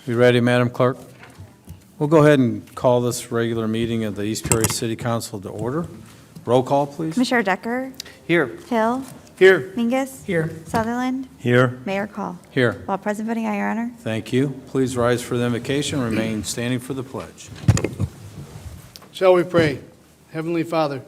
You ready, Madam Clerk? We'll go ahead and call this regular meeting of the East Peoria City Council to order. Roll call, please. Commissioner Decker? Here. Hill? Here. Mingus? Here. Sutherland? Here. Mayor Call? Here. While present voting, aye, Your Honor. Thank you. Please rise for the invocation. Remain standing for the pledge. Shall we pray? Heavenly Father,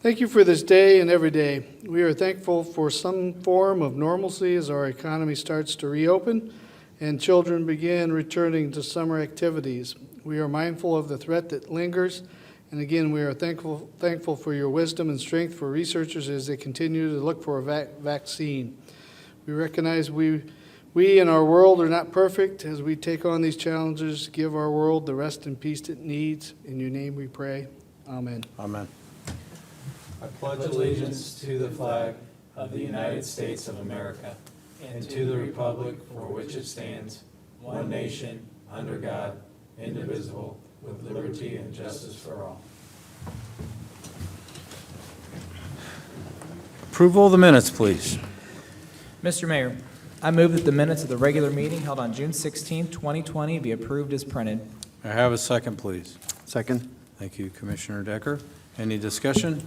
thank you for this day and every day. We are thankful for some form of normalcy as our economy starts to reopen and children begin returning to summer activities. We are mindful of the threat that lingers, and again, we are thankful for your wisdom and strength for researchers as they continue to look for a vaccine. We recognize we in our world are not perfect. As we take on these challenges, give our world the rest and peace it needs. In your name we pray. Amen. Amen. I pledge allegiance to the flag of the United States of America and to the republic for which it stands, one nation, under God, indivisible, with liberty and justice for all. Approval of the minutes, please. Mr. Mayor, I move that the minutes of the regular meeting held on June 16, 2020 be approved as printed. I have a second, please. Second. Thank you, Commissioner Decker. Any discussion?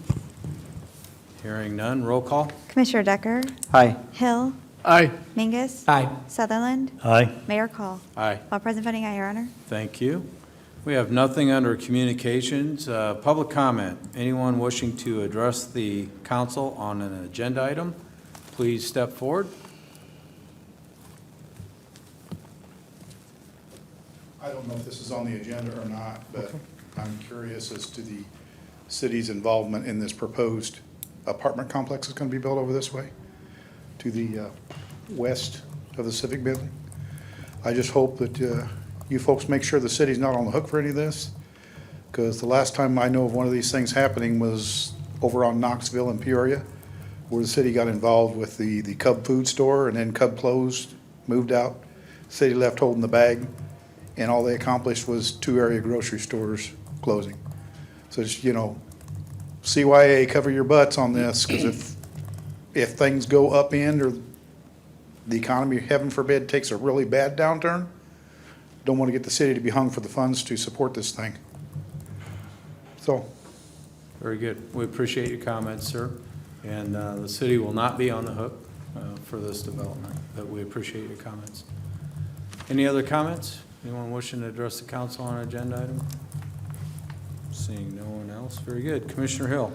Hearing none. Roll call. Commissioner Decker? Aye. Hill? Aye. Mingus? Aye. Sutherland? Aye. Mayor Call? Aye. While present voting, aye, Your Honor. Thank you. We have nothing under communications. Public comment. Anyone wishing to address the council on an agenda item, please step forward. I don't know if this is on the agenda or not, but I'm curious as to the city's involvement in this proposed apartment complex that's going to be built over this way to the west of the Civic Building. I just hope that you folks make sure the city's not on the hook for any of this, because the last time I know of one of these things happening was over on Knoxville in Peoria, where the city got involved with the Cub food store, and then Cub closed, moved out, city left holding the bag, and all they accomplished was 2 area grocery stores closing. So just, CYA, cover your butts on this, because if things go upend or the economy, heaven forbid, takes a really bad downturn, don't want to get the city to be hung for the funds to support this thing. So. Very good. We appreciate your comments, sir. And the city will not be on the hook for this development, but we appreciate your comments. Any other comments? Anyone wishing to address the council on an agenda item? Seeing no one else. Very good. Commissioner Hill.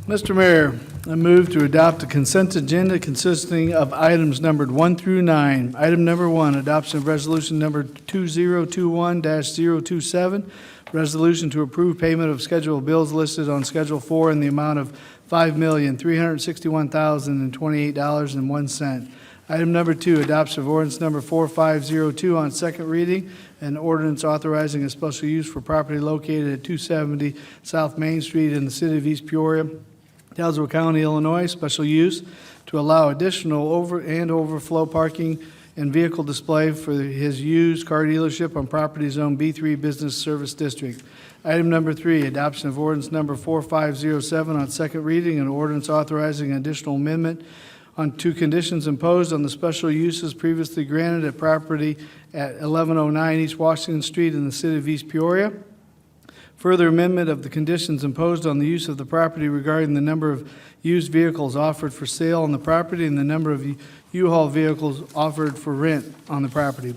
Mr. Mayor, I move to adopt a consent agenda consisting of items numbered 1 through 9. Item number 1, adoption of resolution number 2021-027, resolution to approve payment of scheduled bills listed on Schedule 4 in the amount of $5,361,028.01. Item number 2, adoption of ordinance number 4502 on second reading, an ordinance authorizing a special use for property located at 270 South Main Street in the city of East Peoria, Tazewell County, Illinois, special use to allow additional overflow parking and vehicle display for his used car dealership on property zone B3 Business Service District. Item number 3, adoption of ordinance number 4507 on second reading, an ordinance authorizing an additional amendment on 2 conditions imposed on the special uses previously granted at property at 1109 East Washington Street in the city of East Peoria. Further amendment of the conditions imposed on the use of the property regarding the number of used vehicles offered for sale on the property and the number of U-Haul vehicles offered for rent on the property.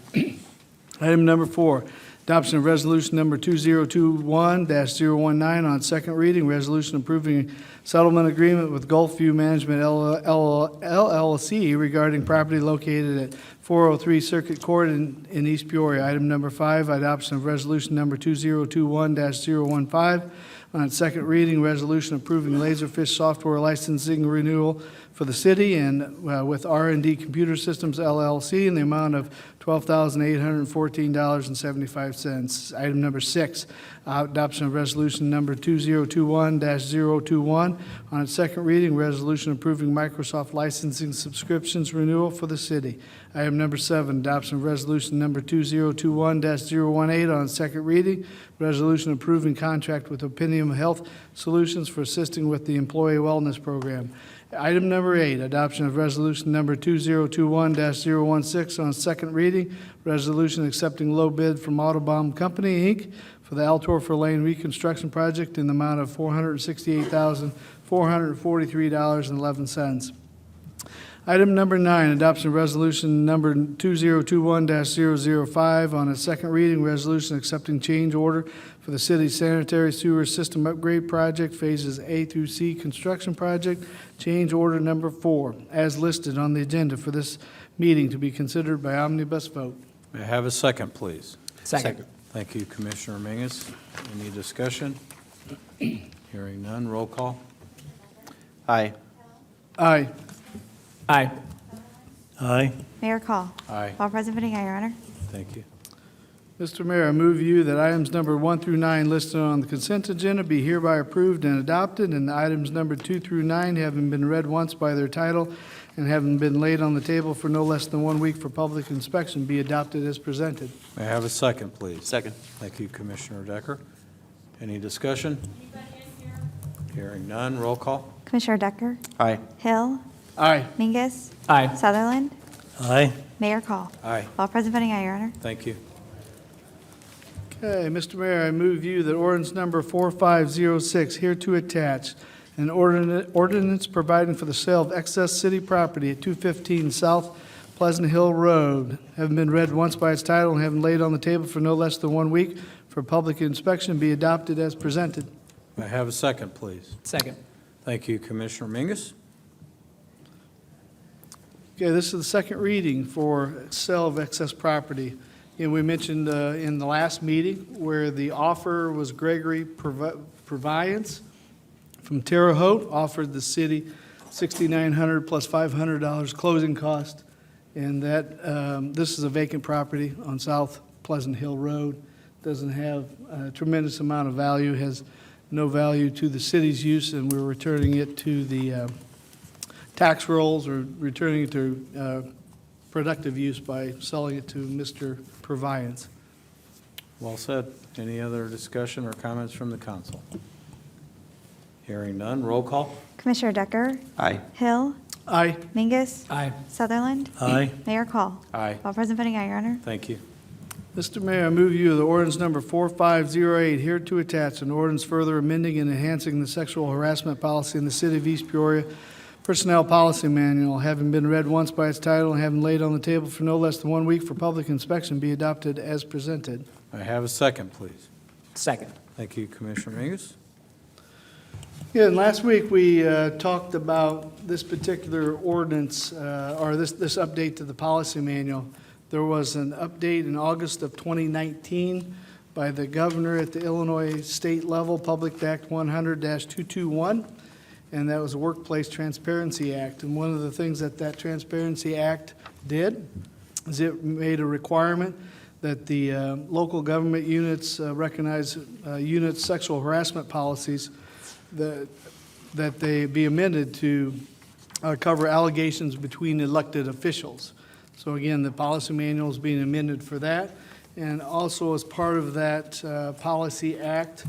Item number 4, adoption of resolution number 2021-019 on second reading, resolution approving settlement agreement with Gulfview Management LLC regarding property located at 403 Circuit Court in East Peoria. Item number 5, adoption of resolution number 2021-015 on its second reading, resolution approving Laserfish software licensing renewal for the city and with R&D Computer Systems LLC in the amount of $12,814.75. Item number 6, adoption of resolution number 2021-021 on its second reading, resolution approving Microsoft licensing subscriptions renewal for the city. Item number 7, adoption of resolution number 2021-018 on second reading. Resolution approving contract with Opinium Health Solutions for assisting with the Employee Wellness Program. Item number 8, adoption of resolution number 2021-016 on second reading. Resolution accepting low bid from Autobahn Company, Inc. for the Altorfer Lane reconstruction project in the amount of $468,443.11. Item number 9, adoption of resolution number 2021-005 on its second reading. Resolution accepting change order for the city's sanitary sewer system upgrade project, phases A through C construction project. Change order number 4, as listed on the agenda for this meeting to be considered by omnibus vote. May I have a second, please? Second. Thank you, Commissioner Mingus. Any discussion? Hearing none, roll call. Aye. Aye. Aye. Aye. Mayor Call. Aye. All present voting aye, Your Honor. Thank you. Mr. Mayor, I move you that items number 1 through 9 listed on the consent agenda be hereby approved and adopted, and items number 2 through 9, having been read once by their title and having been laid on the table for no less than 1 week for public inspection, be adopted as presented. May I have a second, please? Second. Thank you, Commissioner Decker. Any discussion? Hearing none, roll call. Commissioner Decker? Aye. Hill? Aye. Mingus? Aye. Sutherland? Aye. Mayor Call. Aye. All present voting aye, Your Honor. Thank you. Okay, Mr. Mayor, I move you that ordinance number 4506 hereto attached, an ordinance providing for the sale of excess city property at 215 South Pleasant Hill Road, having been read once by its title and having laid on the table for no less than 1 week for public inspection, be adopted as presented. May I have a second, please? Second. Thank you, Commissioner Mingus. Okay, this is the second reading for sale of excess property. And we mentioned in the last meeting where the offer was Gregory Proviance from Terre Haute, offered the city $6,900 plus $500 closing cost. And that, this is a vacant property on South Pleasant Hill Road. Doesn't have a tremendous amount of value, has no value to the city's use, and we're returning it to the tax rolls, or returning it to productive use by selling it to Mr. Proviance. Well said. Any other discussion or comments from the council? Hearing none, roll call. Commissioner Decker? Aye. Hill? Aye. Mingus? Aye. Sutherland? Aye. Mayor Call. Aye. All present voting aye, Your Honor. Thank you. Mr. Mayor, I move you the ordinance number 4508 here to attach, an ordinance further amending and enhancing the sexual harassment policy in the city of East Peoria Personnel Policy Manual, having been read once by its title and having laid on the table for no less than 1 week for public inspection, be adopted as presented. May I have a second, please? Second. Thank you, Commissioner Mingus. Yeah, and last week we talked about this particular ordinance, or this update to the policy manual. There was an update in August of 2019 by the governor at the Illinois state level, Public Act 100-221, and that was a Workplace Transparency Act. And one of the things that Transparency Act did is it made a requirement that the local government units recognize units' sexual harassment policies, that they be amended to cover allegations between elected officials. So again, the policy manual is being amended for that. And also as part of that policy act,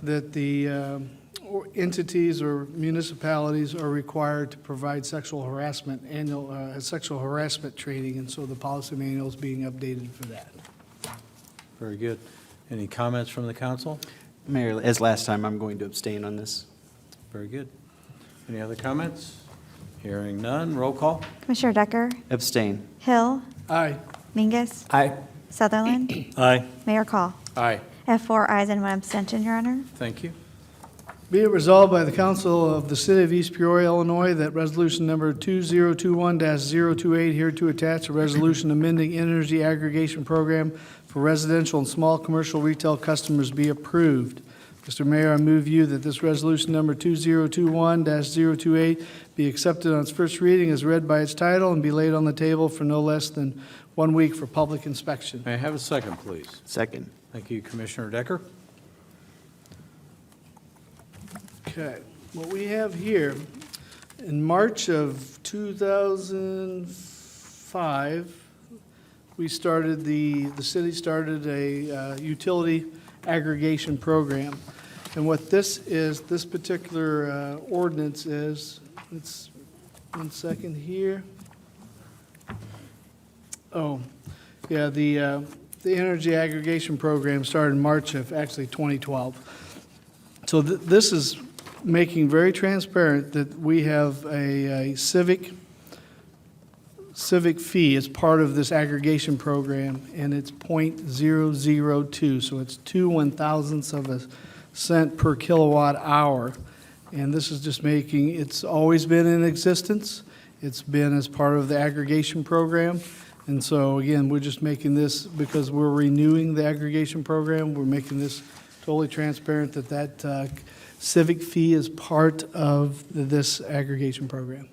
that the entities or municipalities are required to provide sexual harassment, sexual harassment training. And so the policy manual is being updated for that. Very good. Any comments from the council? Mayor, as last time, I'm going to abstain on this. Very good. Any other comments? Hearing none, roll call. Commissioner Decker? Abstain. Hill? Aye. Mingus? Aye. Sutherland? Aye. Mayor Call. Aye. I have 4 ayes and 1 abstention, Your Honor. Thank you. Be it resolved by the Council of the City of East Peoria, Illinois, that resolution number 2021-028 here to attach, a resolution amending energy aggregation program for residential and small commercial retail customers, be approved. Mr. Mayor, I move you that this resolution number 2021-028 be accepted on its first reading as read by its title and be laid on the table for no less than 1 week for public inspection. May I have a second, please? Second. Thank you, Commissioner Decker. Okay, what we have here, in March of 2005, we started, the city started a utility aggregation program. And what this is, this particular ordinance is, it's, one second here. Oh, yeah, the energy aggregation program started in March of actually 2012. So this is making very transparent that we have a civic fee as part of this aggregation program, and it's .002, so it's 2/1000ths of a cent per kilowatt hour. And this is just making, it's always been in existence. It's been as part of the aggregation program. And so, again, we're just making this, because we're renewing the aggregation program, we're making this totally transparent that civic fee is part of this aggregation program.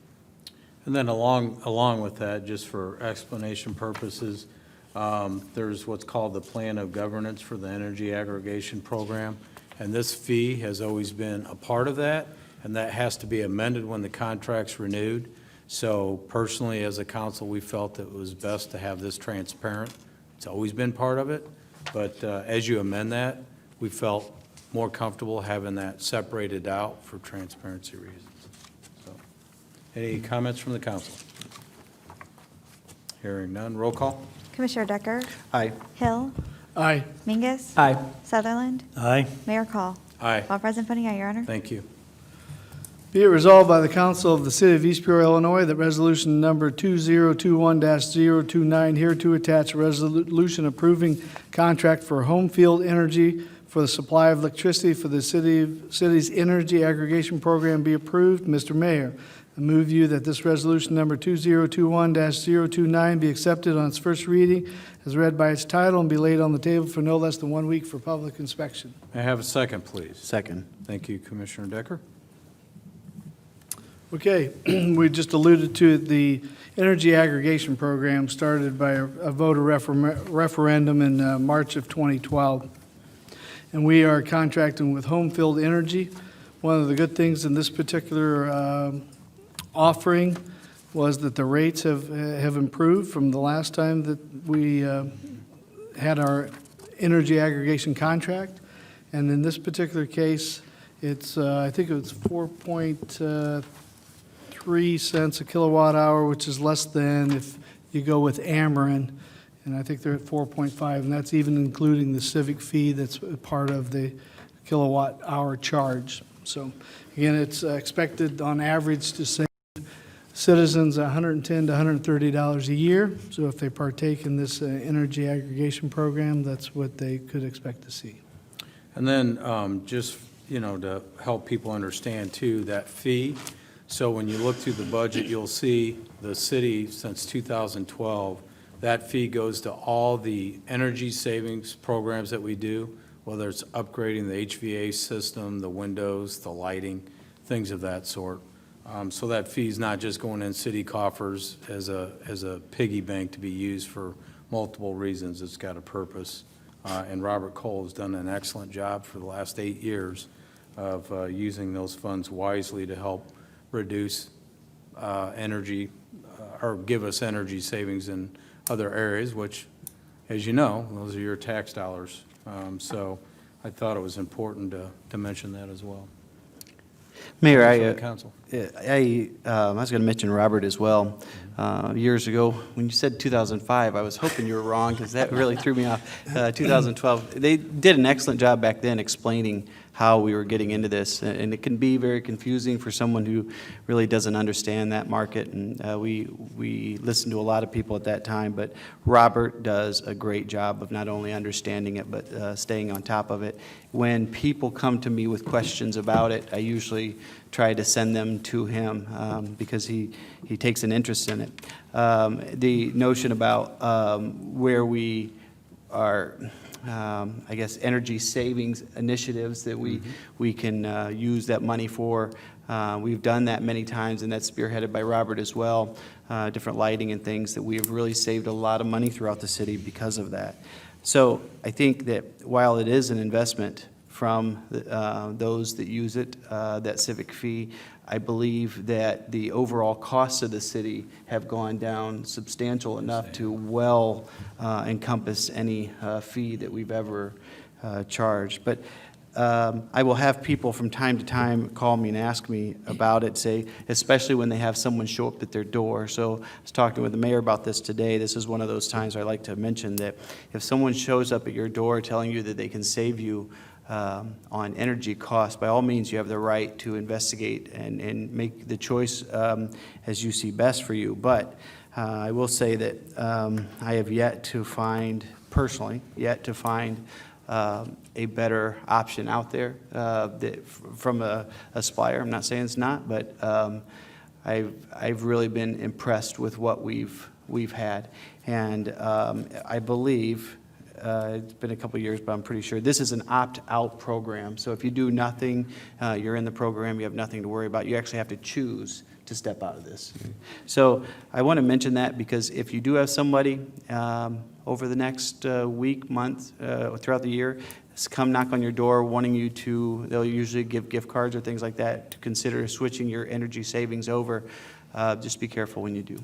And then along with that, just for explanation purposes, there's what's called the Plan of Governance for the Energy Aggregation Program. And this fee has always been a part of that, and that has to be amended when the contract's renewed. So personally, as a council, we felt it was best to have this transparent. It's always been part of it, but as you amend that, we felt more comfortable having that separated out for transparency reasons. So, any comments from the council? Hearing none, roll call. Commissioner Decker? Aye. Hill? Aye. Mingus? Aye. Sutherland? Aye. Mayor Call? Aye, All present voting aye, Your Honor. thank you. Be it resolved by the Council of the City of East Peoria, Illinois, that resolution number 2021-029, hereto attached, a resolution approving contract for home field energy for the supply of electricity for the city's energy aggregation program be approved. Mr. Mayor, I move you that this resolution number 2021-029 be accepted on its first reading as read by its title and be laid on the table for no less than 1 week for public inspection. May I have a second, please? Second. Thank you, Commissioner Decker. Okay, we just alluded to it. The energy aggregation program started by a voter referendum in March of 2012. And we are contracting with Home Field Energy. One of the good things in this particular offering was that the rates have improved from the last time that we had our energy aggregation contract. And in this particular case, it's, I think it was 4.3 cents a kilowatt hour, which is less than if you go with Ameren, and I think they're at 4.5, and that's even including the civic fee that's part of the kilowatt hour charge. So again, it's expected on average to save citizens $110 to $130 a year. So if they partake in this energy aggregation program, that's what they could expect to see. And then just, to help people understand too, that fee. So when you look through the budget, you'll see the city since 2012, that fee goes to all the energy savings programs that we do, whether it's upgrading the HVAC system, the windows, the lighting, things of that sort. So that fee is not just going in city coffers as a piggy bank to be used for multiple reasons. It's got a purpose. And Robert Cole has done an excellent job for the last 8 years of using those funds wisely to help reduce energy or give us energy savings in other areas, which, as you know, those are your tax dollars. So I thought it was important to mention that as well. Mayor, From the council. I was going to mention Robert as well. Years ago, when you said 2005, I was hoping you were wrong because that really threw me off. 2012, they did an excellent job back then explaining how we were getting into this, and it can be very confusing for someone who really doesn't understand that market. And we listened to a lot of people at that time, but Robert does a great job of not only understanding it but staying on top of it. When people come to me with questions about it, I usually try to send them to him because he takes an interest in it. The notion about where we are, I guess, energy savings initiatives that we can use that money for. We've done that many times, and that's spearheaded by Robert as well, different lighting and things that we have really saved a lot of money throughout the city because of that. So I think that while it is an investment from those that use it, that civic fee. I believe that the overall costs of the city have gone down substantial enough to well encompass any fee that we've ever charged. But I will have people from time to time call me and ask me about it, say, especially when they have someone show up at their door. So I was talking with the mayor about this today. This is one of those times I like to mention that if someone shows up at your door telling you that they can save you on energy costs, by all means, you have the right to investigate and make the choice as you see best for you. But I will say that I have yet to find, personally, a better option out there from a supplier. I'm not saying it's not, but I've really been impressed with what we've had. And I believe, it's been a couple of years, but I'm pretty sure this is an opt-out program. So if you do nothing, you're in the program, you have nothing to worry about. You actually have to choose to step out of this. So I want to mention that because if you do have somebody over the next week, month, throughout the year, come knock on your door wanting you to, they'll usually give gift cards or things like that to consider switching your energy savings over. Just be careful when you do.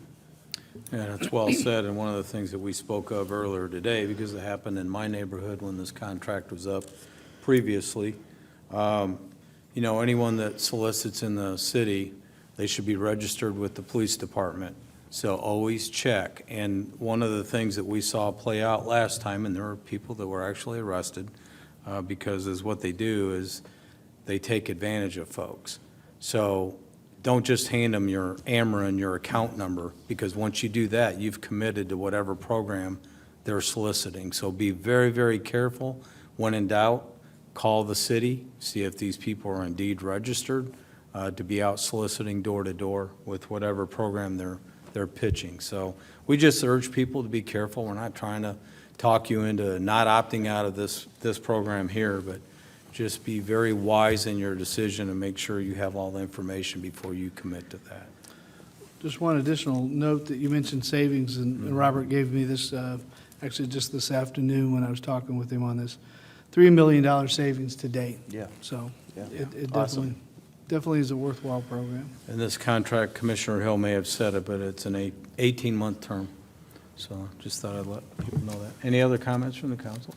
Yeah, that's well said, and one of the things that we spoke of earlier today, because it happened in my neighborhood when this contract was up previously, you know, anyone that solicits in the city, they should be registered with the police department. So always check. And one of the things that we saw play out last time, and there were people that were actually arrested, because is what they do is they take advantage of folks. So don't just hand them your AMRA and your account number, because once you do that, you've committed to whatever program they're soliciting. So be very, very careful. When in doubt, call the city, see if these people are indeed registered to be out soliciting door to door with whatever program they're pitching. So we just urge people to be careful. We're not trying to talk you into not opting out of this program here, but just be very wise in your decision and make sure you have all the information before you commit to that. Just one additional note that you mentioned savings, and Robert gave me this, actually just this afternoon when I was talking with him on this, $3 million savings to date. Yeah. So Yeah. it Awesome. definitely is a worthwhile program. And this contract, Commissioner Hill may have said it, but it's an 18-month term. So just thought I'd let people know that. Any other comments from the council?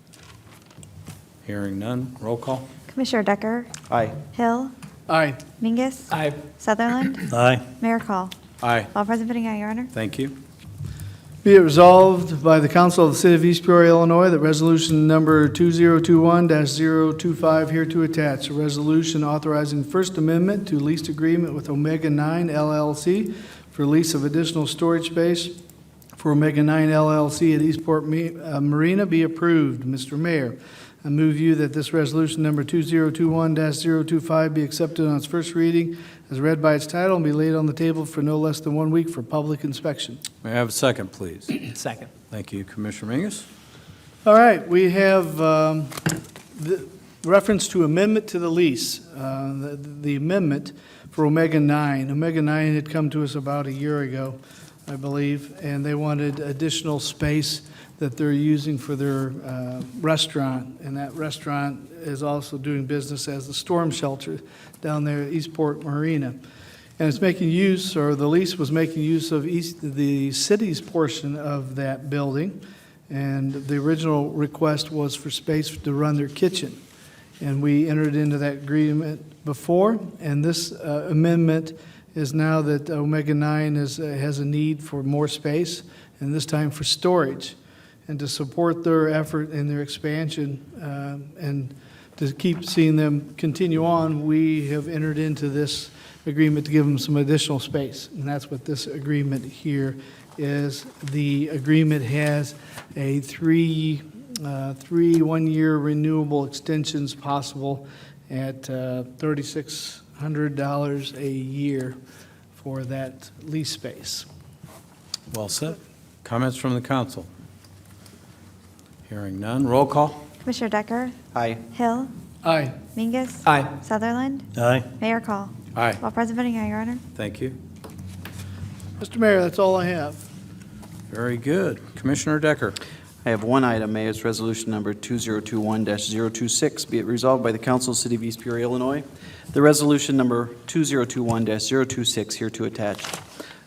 Hearing none, roll call. Commissioner Decker? Aye. Hill? Aye. Mingus? Aye. Sutherland? Aye. Mayor Call? Aye, All present voting aye, Your Honor. thank you. Be it resolved by the Council of the City of East Peoria, Illinois, that resolution number 2021-025 hereto attached, a resolution authorizing First Amendment to lease agreement with Omega 9 LLC for lease of additional storage space for Omega 9 LLC at Eastport Marina be approved. Mr. Mayor, I move you that this resolution number 2021-025 be accepted on its first reading as read by its title and be laid on the table for no less than 1 week for public inspection. May I have a second, please? Second. Thank you, Commissioner Mingus. All right, we have the reference to amendment to the lease. The amendment for Omega 9. Omega 9 had come to us about a year ago, I believe, and they wanted additional space that they're using for their restaurant, and that restaurant is also doing business as the storm shelter down there at Eastport Marina. And it's making use, or the lease was making use of the city's portion of that building, and the original request was for space to run their kitchen. And we entered into that agreement before, and this amendment is now that Omega 9 has a need for more space, and this time for storage. And to support their effort and their expansion and to keep seeing them continue on, we have entered into this agreement to give them some additional space. And that's what this agreement here is. The agreement has a three 1-year renewable extensions possible at $3,600 a year for that lease space. Well said. Comments from the council? Hearing none, roll call. Commissioner Decker? Aye. Hill? Aye. Mingus? Aye. Sutherland? Aye. Mayor Call? Aye, All present voting aye, Your Honor. thank you. Mr. Mayor, that's all I have. Very good. Commissioner Decker. I have one item, Mayor, it's resolution number 2021-026. Be it resolved by the Council of the City of East Peoria, Illinois, the resolution number 2021-026 hereto attached.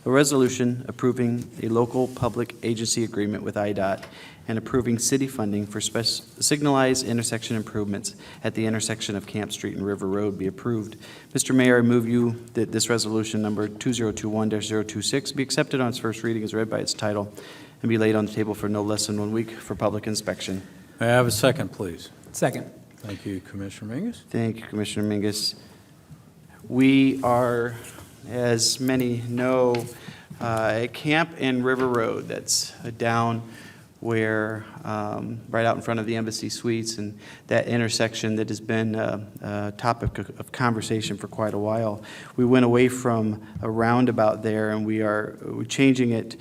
A resolution approving a local public agency agreement with IDOT and approving city funding for signalized intersection improvements at the intersection of Camp Street and River Road be approved. Mr. Mayor, I move you that this resolution number 2021-026 be accepted on its first reading as read by its title and be laid on the table for no less than 1 week for public inspection. May I have a second, please? Second. Thank you, Commissioner Mingus. Thank you, Commissioner Mingus. We are, as many know, at Camp and River Road. That's down where, right out in front of the Embassy Suites, and that intersection that has been a topic of conversation for quite a while. We went away from a roundabout there, and we're changing it.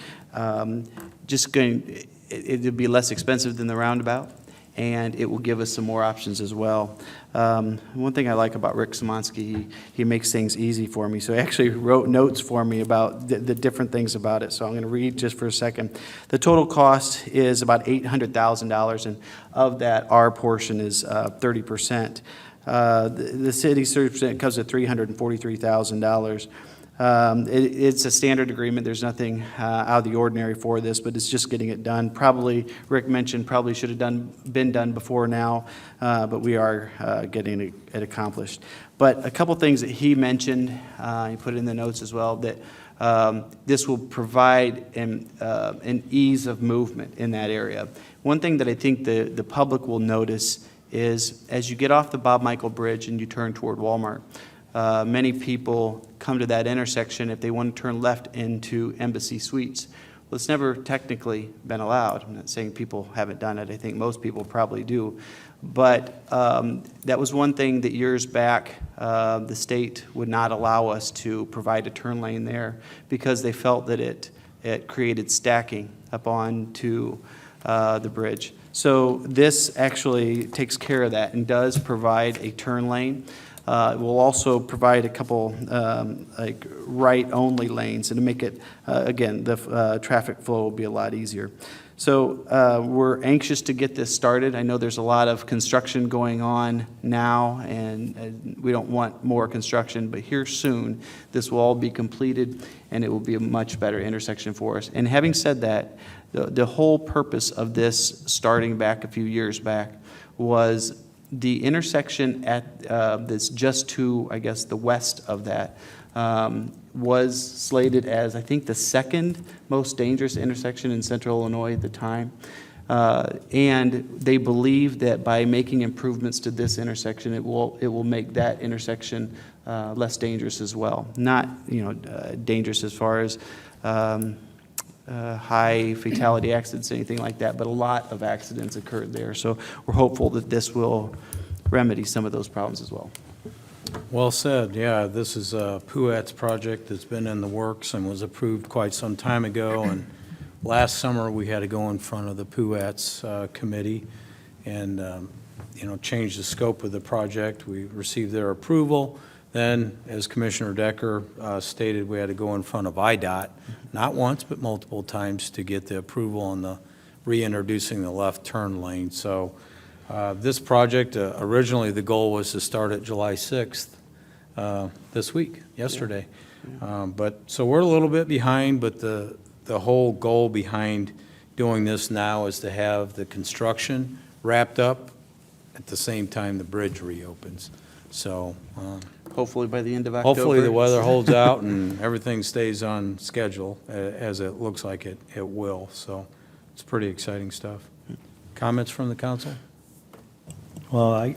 It'll be less expensive than the roundabout, and it will give us some more options as well. One thing I like about Rick Szymanski, he makes things easy for me. So he actually wrote notes for me about the different things about it. So I'm going to read just for a second. The total cost is about $800,000, and of that, our portion is 30%. The city's 30% comes at $343,000. It's a standard agreement. There's nothing out of the ordinary for this, but it's just getting it done. Probably, Rick mentioned, probably should have been done before now, but we are getting it accomplished. But a couple things that he mentioned, he put in the notes as well, that this will provide an ease of movement in that area. One thing that I think the public will notice is as you get off the Bob Michael Bridge and you turn toward Walmart, many people come to that intersection if they want to turn left into Embassy Suites. Well, it's never technically been allowed. I'm not saying people haven't done it. I think most people probably do. But that was one thing that years back the state would not allow us to provide a turn lane there because they felt that it created stacking up onto the bridge. So this actually takes care of that and does provide a turn lane. It will also provide a couple like right-only lanes, and to make it, again, the traffic flow will be a lot easier. So we're anxious to get this started. I know there's a lot of construction going on now, and we don't want more construction, but here soon, this will all be completed, and it will be a much better intersection for us. And having said that, the whole purpose of this starting back a few years back was the intersection at that's just to, I guess, the west of that was slated as, I think, the second most dangerous intersection in central Illinois at the time. And they believe that by making improvements to this intersection, it will make that intersection less dangerous as well. Not, dangerous as far as high fatality accidents, anything like that, but a lot of accidents occurred there. So we're hopeful that this will remedy some of those problems as well. Well said. Yeah, this is a PUAT's project that's been in the works and was approved quite some time ago. And last summer, we had to go in front of the PUAT's committee and, change the scope of the project. We received their approval. Then, as Commissioner Decker stated, we had to go in front of IDOT, not once, but multiple times to get the approval on the reintroducing the left turn lane. So this project, originally the goal was to start at July 6th, this week, yesterday. So we're a little bit behind, but the whole goal behind doing this now is to have the construction wrapped up at the same time the bridge reopens. So Hopefully by the end of October. hopefully the weather holds out and everything stays on schedule as it looks like it will. So it's pretty exciting stuff. Comments from the council? Well,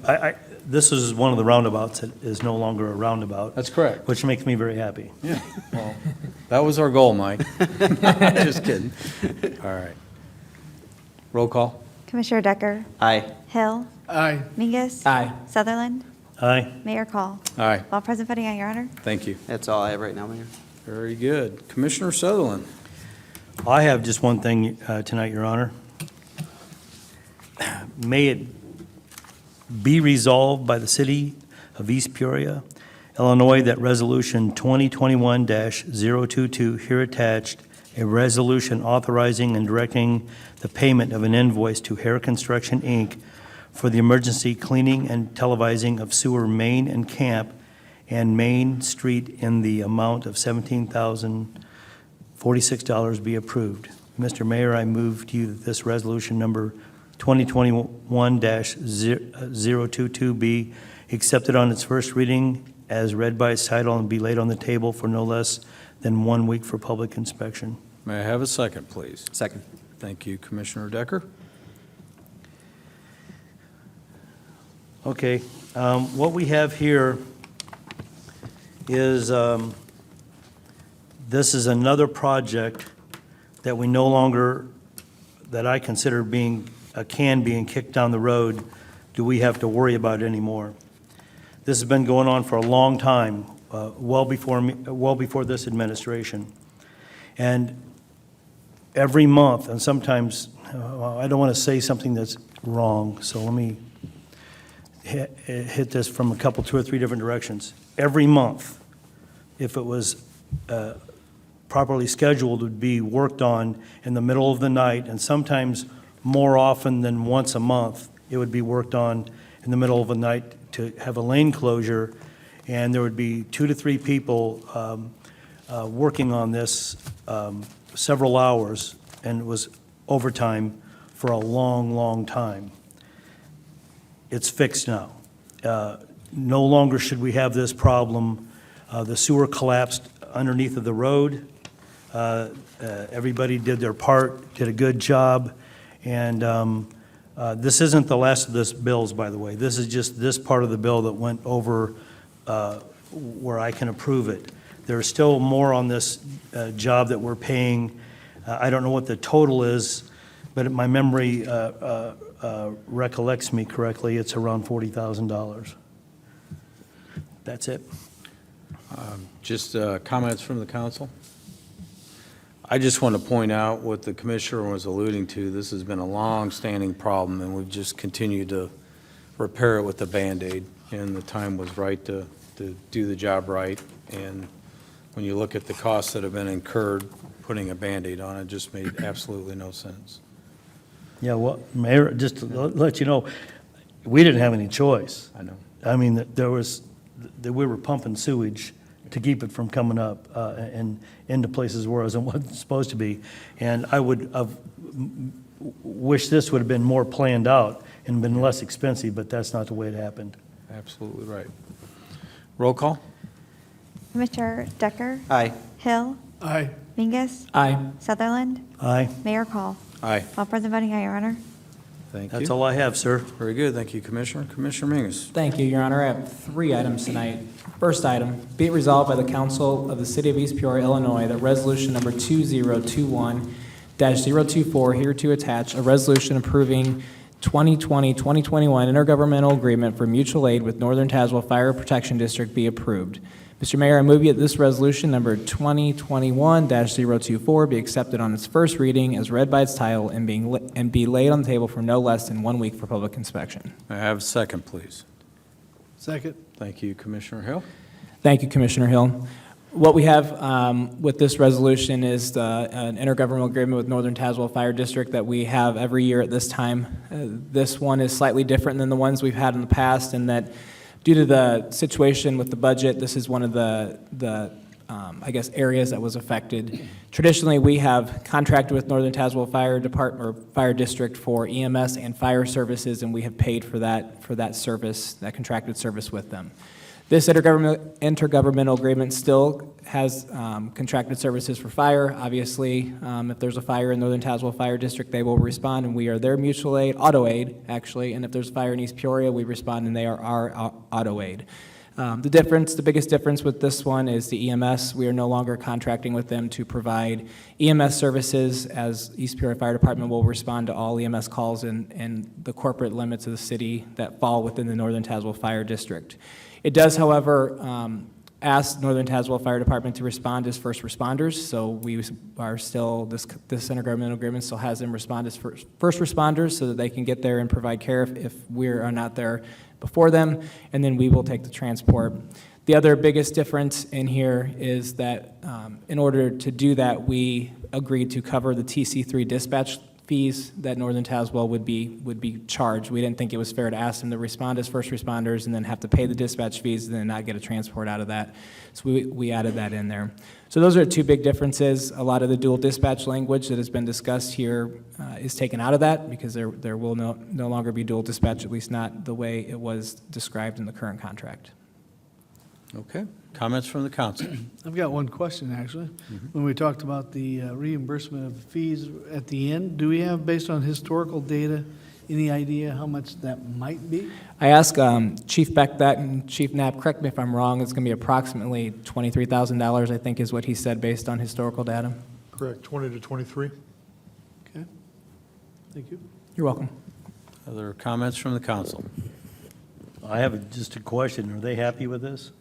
this is one of the roundabouts that is no longer a roundabout. That's correct. Which makes me very happy. Yeah. Well, that was our goal, Mike. Just kidding. All right. Roll call. Commissioner Decker? Aye. Hill? Aye. Mingus? Aye. Sutherland? Aye. Mayor Call? Aye. All present voting aye, Your Honor. Thank you. That's all I have right now, Mayor. Very good. Commissioner Sutherland. I have just one thing tonight, Your Honor. May it be resolved by the City of East Peoria, Illinois, that Resolution 2021-022 here attached a resolution authorizing and directing the payment of an invoice to Hair Construction, Inc. for the emergency cleaning and televising of sewer main and camp and Main Street in the amount of $17,046 be approved. Mr. Mayor, I move to you that this resolution number 2021-022 be accepted on its first reading as read by its title and be laid on the table for no less than 1 week for public inspection. May I have a second, please? Second. Thank you, Commissioner Decker. Okay, what we have here is, this is another project that we no longer, that I consider being a can being kicked down the road. Do we have to worry about it anymore? This has been going on for a long time, well before this administration. And every month, and sometimes, I don't want to say something that's wrong, so let me hit this from two or three different directions. Every month, if it was properly scheduled, would be worked on in the middle of the night, and sometimes more often than once a month, it would be worked on in the middle of the night to have a lane closure, and there would be 2 to 3 people working on this several hours, and it was overtime for a long, long time. It's fixed now. No longer should we have this problem. The sewer collapsed underneath of the road. Everybody did their part, did a good job, and this isn't the last of this bills, by the way. This is just this part of the bill that went over where I can approve it. There's still more on this job that we're paying. I don't know what the total is, but my memory recollects me correctly, it's around $40,000. That's it. Just comments from the council? I just want to point out what the commissioner was alluding to. This has been a long-standing problem, and we've just continued to repair it with the Band-Aid, and the time was right to do the job right. And when you look at the costs that have been incurred, putting a Band-Aid on it just made absolutely no sense. Yeah, well, Mayor, just to let you know, we didn't have any choice. I know. I mean, we were pumping sewage to keep it from coming up and into places where it wasn't supposed to be. And I would have wished this would have been more planned out and been less expensive, but that's not the way it happened. Absolutely right. Roll call? Commissioner Decker? Aye. Hill? Aye. Mingus? Aye. Sutherland? Aye, Mayor Call? Aye. All present voting aye, Your Honor. Thank you. that's all I have, sir. Very good. Thank you, Commissioner. Commissioner Mingus. Thank you, Your Honor. I have 3 items tonight. First item, be it resolved by the Council of the City of East Peoria, Illinois, that resolution number 2021-024 hereto attach a resolution approving 2020-2021 intergovernmental agreement for mutual aid with Northern Tazewell Fire Protection District be approved. Mr. Mayor, I move that this resolution number 2021-024 be accepted on its first reading as read by its title and be laid on the table for no less than 1 week for public inspection. May I have a second, please? Second. Thank you, Commissioner Hill. Thank you, Commissioner Hill. What we have with this resolution is an intergovernmental agreement with Northern Tazewell Fire District that we have every year at this time. This one is slightly different than the ones we've had in the past in that due to the situation with the budget, this is one of the I guess, areas that was affected. Traditionally, we have contracted with Northern Tazewell Fire Department or Fire District for EMS and fire services, and we have paid for that service, that contracted service with them. This intergovernmental agreement still has contracted services for fire. Obviously, if there's a fire in Northern Tazewell Fire District, they will respond, and we are their mutual aid, auto aid, actually. And if there's a fire in East Peoria, we respond, and they are our auto aid. The biggest difference with this one is the EMS. We are no longer contracting with them to provide EMS services, as East Peoria Fire Department will respond to all EMS calls in the corporate limits of the city that fall within the Northern Tazewell Fire District. It does, however, ask Northern Tazewell Fire Department to respond as first responders, so we are still, this intergovernmental agreement still has them respond as first responders so that they can get there and provide care if we are not there before them, and then we will take the transport. The other biggest difference in here is that in order to do that, we agreed to cover the TC3 dispatch fees that Northern Tazewell would be charged. We didn't think it was fair to ask them to respond as first responders and then have to pay the dispatch fees and then not get a transport out of that. So we added that in there. So those are two big differences. A lot of the dual dispatch language that has been discussed here is taken out of that because there will no longer be dual dispatch, at least not the way it was described in the current contract. Okay, comments from the council? I've got one question, actually. When we talked about the reimbursement of fees at the end, do we have, based on historical data, any idea how much that might be? I asked Chief Beck that, and Chief Knapp, correct me if I'm wrong, it's going to be approximately $23,000, I think is what he said based on historical data. Correct, 20 to 23. Okay, thank you. You're welcome. Other comments from the council? I have just a question. Are they happy with this?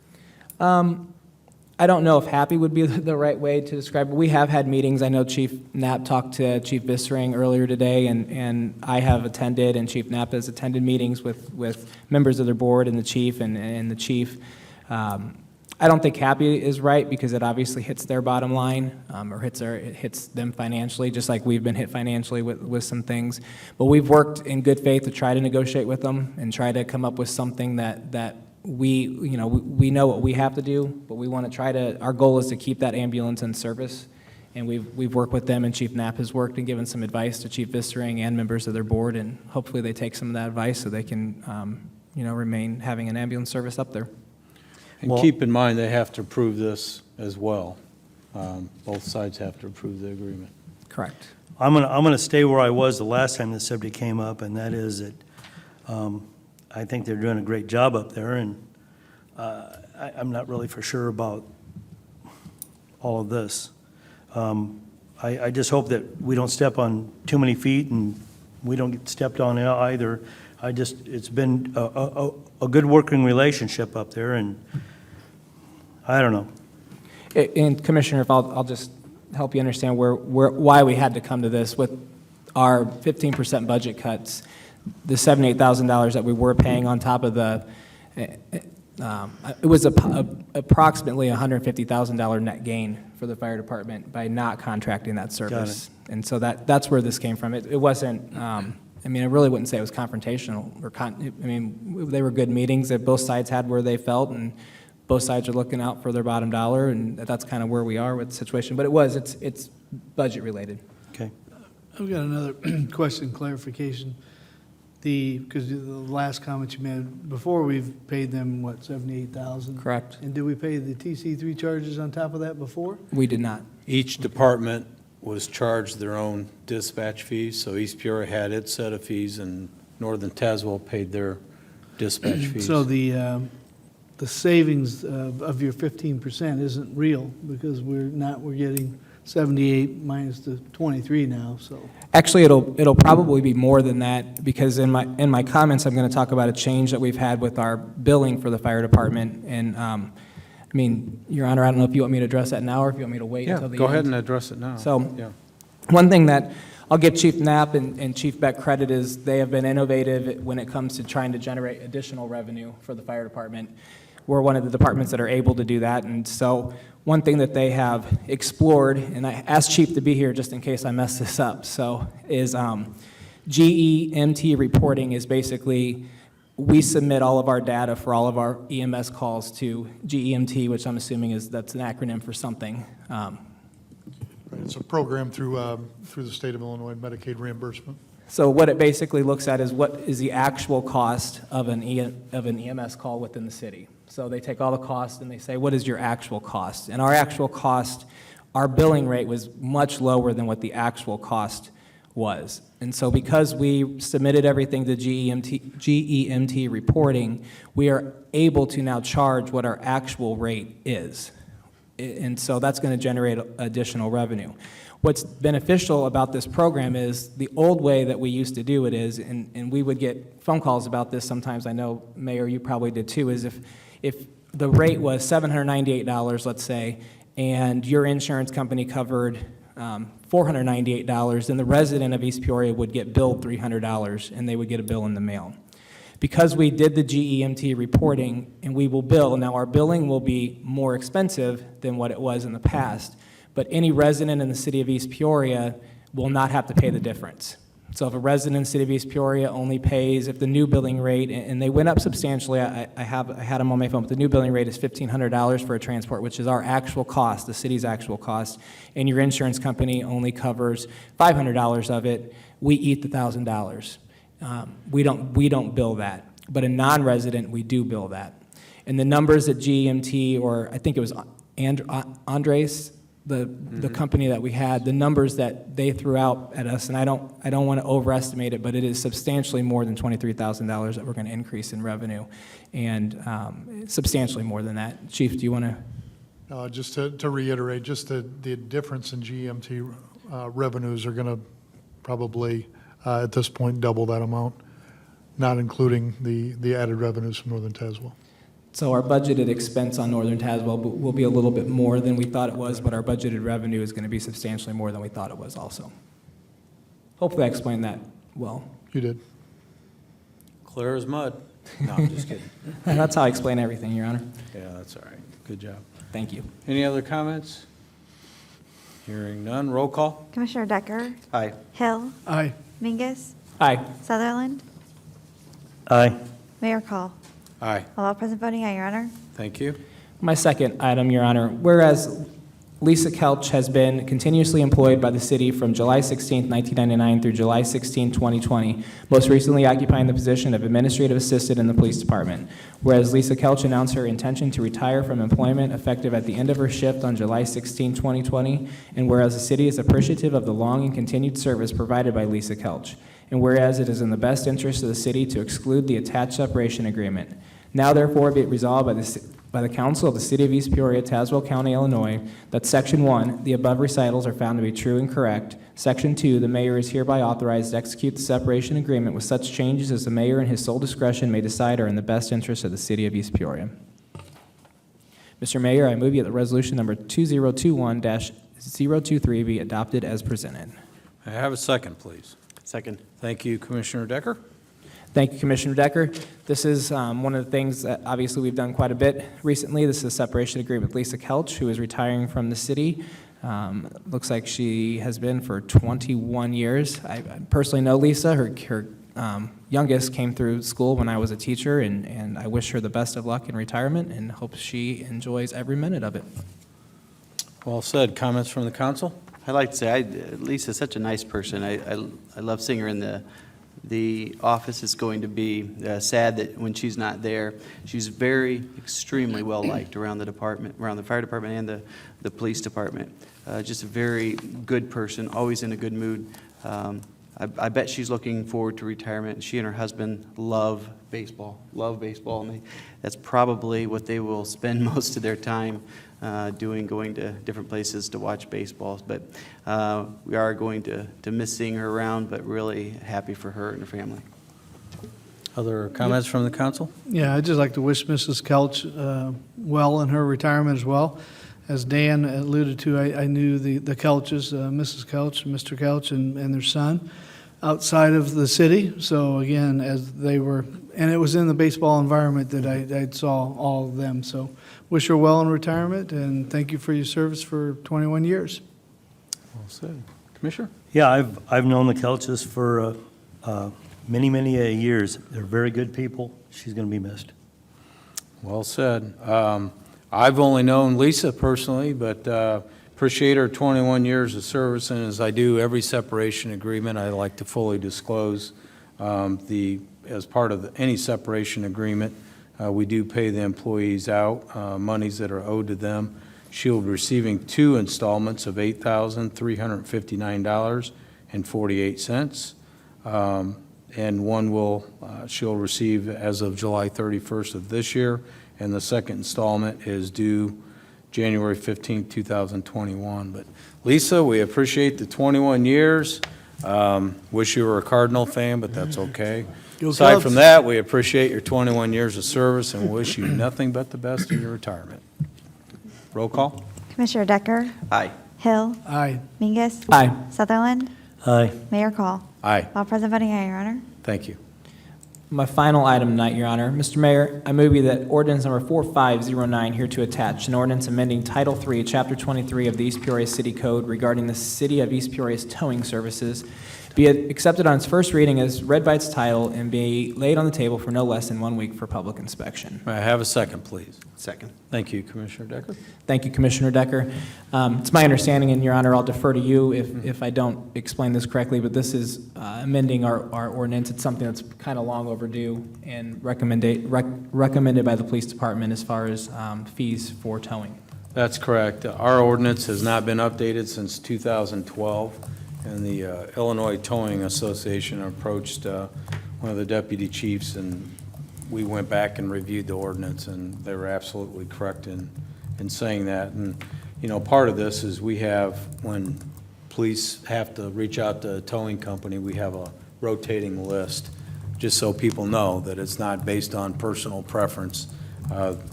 I don't know if happy would be the right way to describe it. We have had meetings. I know Chief Knapp talked to Chief Vissering earlier today, and I have attended, and Chief Knapp has attended meetings with members of their board and the chief and the chief. I don't think happy is right because it obviously hits their bottom line or it hits them financially, just like we've been hit financially with some things. But we've worked in good faith to try to negotiate with them and try to come up with something that we know what we have to do, but we want to try to, our goal is to keep that ambulance in service. And we've worked with them, and Chief Knapp has worked and given some advice to Chief Vissering and members of their board, and hopefully they take some of that advice so they can, remain having an ambulance service up there. And Well- keep in mind, they have to approve this as well. Both sides have to approve the agreement. Correct. I'm gonna stay where I was the last time this subject came up, and that is that I think they're doing a great job up there, and I'm not really for sure about all of this. I just hope that we don't step on too many feet and we don't get stepped on either. It's been a good working relationship up there, and I don't know. And Commissioner, if I'll just help you understand why we had to come to this. With our 15% budget cuts, the $78,000 that we were paying on top of it was approximately $150,000 net gain for the fire department by not contracting that service. And so that's where this came from. It wasn't, I really wouldn't say it was confrontational. They were good meetings that both sides had where they felt, and both sides are looking out for their bottom dollar, and that's kind of where we are with the situation. But it's budget related. Okay. I've got another question, clarification. Because the last comment you made, before we've paid them, what, $78,000? Correct. And did we pay the TC3 charges on top of that before? We did not. Each department was charged their own dispatch fees, so East Peoria had its set of fees, and Northern Tazewell paid their dispatch fees. So the savings of your 15% isn't real, because we're getting 78 minus the 23 now, so. Actually, it'll probably be more than that, because in my comments, I'm going to talk about a change that we've had with our billing for the fire department. And, Your Honor, I don't know if you want me to address that now or if you want me to wait Yeah, until the end. go ahead and address it now. So- Yeah. One thing that I'll give Chief Knapp and Chief Beck credit is they have been innovative when it comes to trying to generate additional revenue for the fire department. We're one of the departments that are able to do that. And so one thing that they have explored, and I asked Chief to be here just in case I mess this up, so is GEMT reporting is basically, we submit all of our data for all of our EMS calls to GEMT, which I'm assuming that's an acronym for something. Right, it's a program through the state of Illinois Medicaid reimbursement. So what it basically looks at is what is the actual cost of an EMS call within the city. So they take all the costs and they say, what is your actual cost? And our actual cost, our billing rate was much lower than what the actual cost was. And so because we submitted everything to GEMT reporting, we are able to now charge what our actual rate is. And so that's going to generate additional revenue. What's beneficial about this program is the old way that we used to do it is, and we would get phone calls about this sometimes, I know, Mayor, you probably did too, is if the rate was $798, let's say, and your insurance company covered $498, then the resident of East Peoria would get billed $300, and they would get a bill in the mail. Because we did the GEMT reporting and we will bill, now our billing will be more expensive than what it was in the past, but any resident in the city of East Peoria will not have to pay the difference. So if a resident in the city of East Peoria only pays, if the new billing rate, and they went up substantially, I had them on my phone, but the new billing rate is $1,500 for a transport, which is our actual cost, the city's actual cost, and your insurance company only covers $500 of it, we eat the $1,000. We don't bill that, but a non-resident, we do bill that. And the numbers that GMT, or I think it was Andres, the company that we had, the numbers that they threw out at us, and I don't want to overestimate it, but it is substantially more than $23,000 that we're going to increase in revenue, and substantially more than that. Chief, do you want to? Just to reiterate, just the difference in GMT revenues are going to probably, at this point, double that amount, not including the added revenues from Northern Tazewell. So our budgeted expense on Northern Tazewell will be a little bit more than we thought it was, but our budgeted revenue is going to be substantially more than we thought it was also. Hopefully I explained that well. You did. Clear as mud. No, I'm just kidding. That's how I explain everything, Your Honor. Yeah, that's all right. Good job. Thank you. Any other comments? Hearing none, roll call. Commissioner Decker? Aye. Hill? Aye. Mingus? Aye. Sutherland? Aye. Mayor Call? Aye, All present voting aye, Your Honor. thank you. My second item, Your Honor, whereas Lisa Kelch has been continuously employed by the city from July 16, 1999 through July 16, 2020, most recently occupying the position of administrative assistant in the police department. Whereas Lisa Kelch announced her intention to retire from employment effective at the end of her shift on July 16, 2020, and whereas the city is appreciative of the long and continued service provided by Lisa Kelch, and whereas it is in the best interest of the city to exclude the attached separation agreement. Now therefore be it resolved by the Council of the City of East Peoria, Tazewell County, Illinois, that Section 1, the above recitals are found to be true and correct. Section 2, the mayor is hereby authorized to execute the separation agreement with such changes as the mayor in his sole discretion may decide are in the best interest of the City of East Peoria. Mr. Mayor, I move that the resolution number 2021-023 be adopted as presented. I have a second, please. Second. Thank you, Commissioner Decker. Thank you, Commissioner Decker. This is one of the things that obviously we've done quite a bit recently. This is a separation agreement with Lisa Kelch, who is retiring from the city. Looks like she has been for 21 years. I personally know Lisa. Her youngest came through school when I was a teacher, and I wish her the best of luck in retirement and hope she enjoys every minute of it. Well said. Comments from the council? I'd like to say, Lisa's such a nice person. I love seeing her in the office. Is going to be sad that when she's not there. She's extremely well-liked around the department, around the fire department and the police department. Just a very good person, always in a good mood. I bet she's looking forward to retirement. She and her husband love baseball, and that's probably what they will spend most of their time doing, going to different places to watch baseball. But we are going to miss seeing her around, but really happy for her and her family. Other comments from the council? Yeah, I'd just like to wish Mrs. Kelch well in her retirement as well. As Dan alluded to, I knew the Kelches, Mrs. Kelch, Mr. Kelch, and their son outside of the city. So again, as they were, and it was in the baseball environment that I saw all of them. So wish her well in retirement, and thank you for your service for 21 years. Well said. Commissioner? Yeah, I've known the Kelches for many years. They're very good people. She's going to be missed. Well said. I've only known Lisa personally, but appreciate her 21 years of service, and as I do every separation agreement, I like to fully disclose as part of any separation agreement, we do pay the employees out monies that are owed to them. She'll be receiving 2 installments of $8,359.48, and one she'll receive as of July 31st of this year, and the second installment is due January 15th, 2021. But Lisa, we appreciate the 21 years. Wish you were a Cardinal fan, but that's okay. Go Aside Cubs. from that, we appreciate your 21 years of service and wish you nothing but the best in your retirement. Roll call. Commissioner Decker? Aye. Hill? Aye. Mingus? Aye. Sutherland? Aye. Mayor Call? Aye, All present voting aye, Your Honor. thank you. My final item tonight, Your Honor. Mr. Mayor, I move that ordinance number 4509 here to attach, an ordinance amending Title III, Chapter 23 of the East Peoria City Code regarding the City of East Peoria's towing services, be it accepted on its first reading as read by its title and be laid on the table for no less than 1 week for public inspection. May I have a second, please? Second. Thank you, Commissioner Decker. Thank you, Commissioner Decker. It's my understanding, and Your Honor, I'll defer to you if I don't explain this correctly, but this is amending our ordinance. It's something that's kind of long overdue and recommended by the police department as far as fees for towing. That's correct. Our ordinance has not been updated since 2012, and the Illinois Towing Association approached one of the deputy chiefs, and we went back and reviewed the ordinance, and they were absolutely correct in saying that. And, you know, part of this is we have, when police have to reach out to a towing company, we have a rotating list, just so people know that it's not based on personal preference.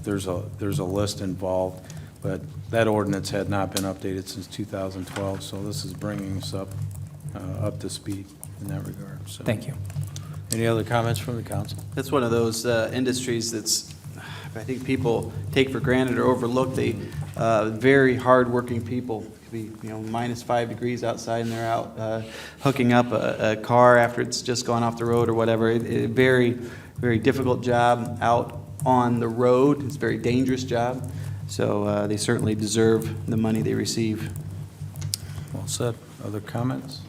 There's a list involved, but that ordinance had not been updated since 2012, so this is bringing us up to speed in that regard. So, Thank you. any other comments from the council? That's one of those industries that's, I think people take for granted or overlook. They very hard-working people. It could be, you know, minus 5 degrees outside, and they're out hooking up a car after it's just gone off the road or whatever. Very, very difficult job out on the road. It's a very dangerous job. So they certainly deserve the money they receive. Well said. Other comments?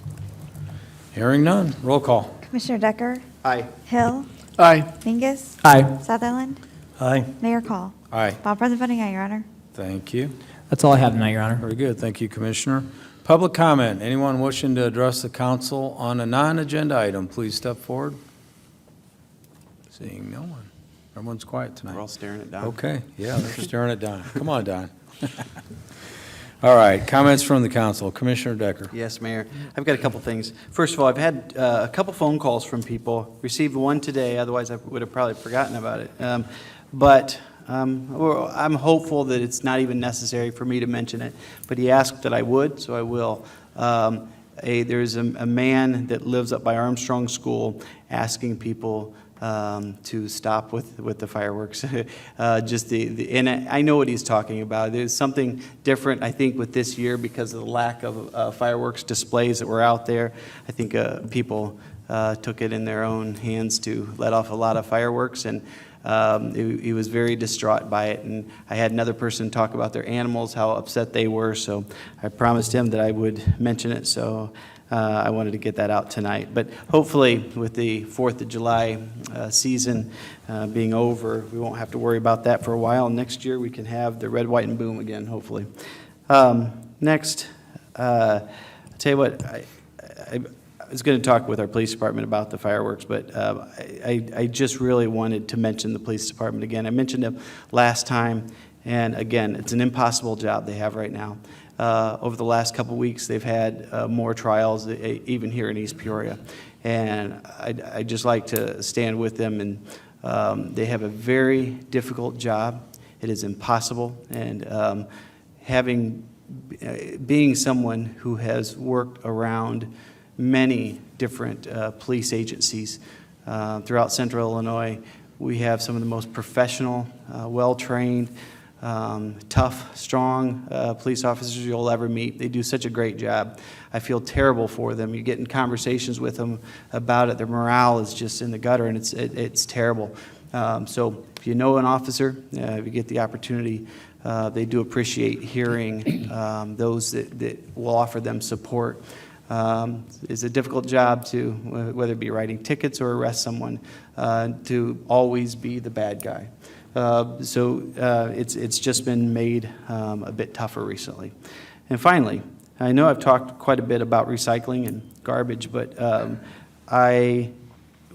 Hearing none. Roll call. Commissioner Decker? Aye. Hill? Aye. Mingus? Aye. Sutherland? Aye. Mayor Call? Aye. All present voting aye, Your Honor. Thank you. That's all I have tonight, Your Honor. Very good. Thank you, Commissioner. Public comment. Anyone wishing to address the council on a non-agenda item, please step forward. Seeing no one. Everyone's quiet tonight. We're all staring at Don. Okay, yeah, they're staring at Don. Come on, Don. All right, comments from the council. Commissioner Decker. Yes, Mayor. I've got a couple things. First of all, I've had a couple phone calls from people. Received one today, otherwise I would have probably forgotten about it. But I'm hopeful that it's not even necessary for me to mention it. But he asked that I would, so I will. There's a man that lives up by Armstrong School asking people to stop with the fireworks. And I know what he's talking about. There's something different, I think, with this year because of the lack of fireworks displays that were out there. I think people took it in their own hands to let off a lot of fireworks, and he was very distraught by it. And I had another person talk about their animals, how upset they were, so I promised him that I would mention it, so I wanted to get that out tonight. But hopefully, with the 4th of July season being over, we won't have to worry about that for a while. Next year, we can have the red, white, and boom again, hopefully. Next, I'll tell you what, I was going to talk with our police department about the fireworks, but I just really wanted to mention the police department again. I mentioned them last time, and again, it's an impossible job they have right now. Over the last couple weeks, they've had more trials, even here in East Peoria. And I'd just like to stand with them. And they have a very difficult job. It is impossible. And being someone who has worked around many different police agencies throughout Central Illinois, we have some of the most professional, well-trained, tough, strong police officers you'll ever meet. They do such a great job. I feel terrible for them. You get in conversations with them about it. Their morale is just in the gutter, and it's terrible. So if you know an officer, if you get the opportunity, they do appreciate hearing those that will offer them support. It's a difficult job to, whether it be writing tickets or arrest someone, to always be the bad guy. So it's just been made a bit tougher recently. And finally, I know I've talked quite a bit about recycling and garbage, but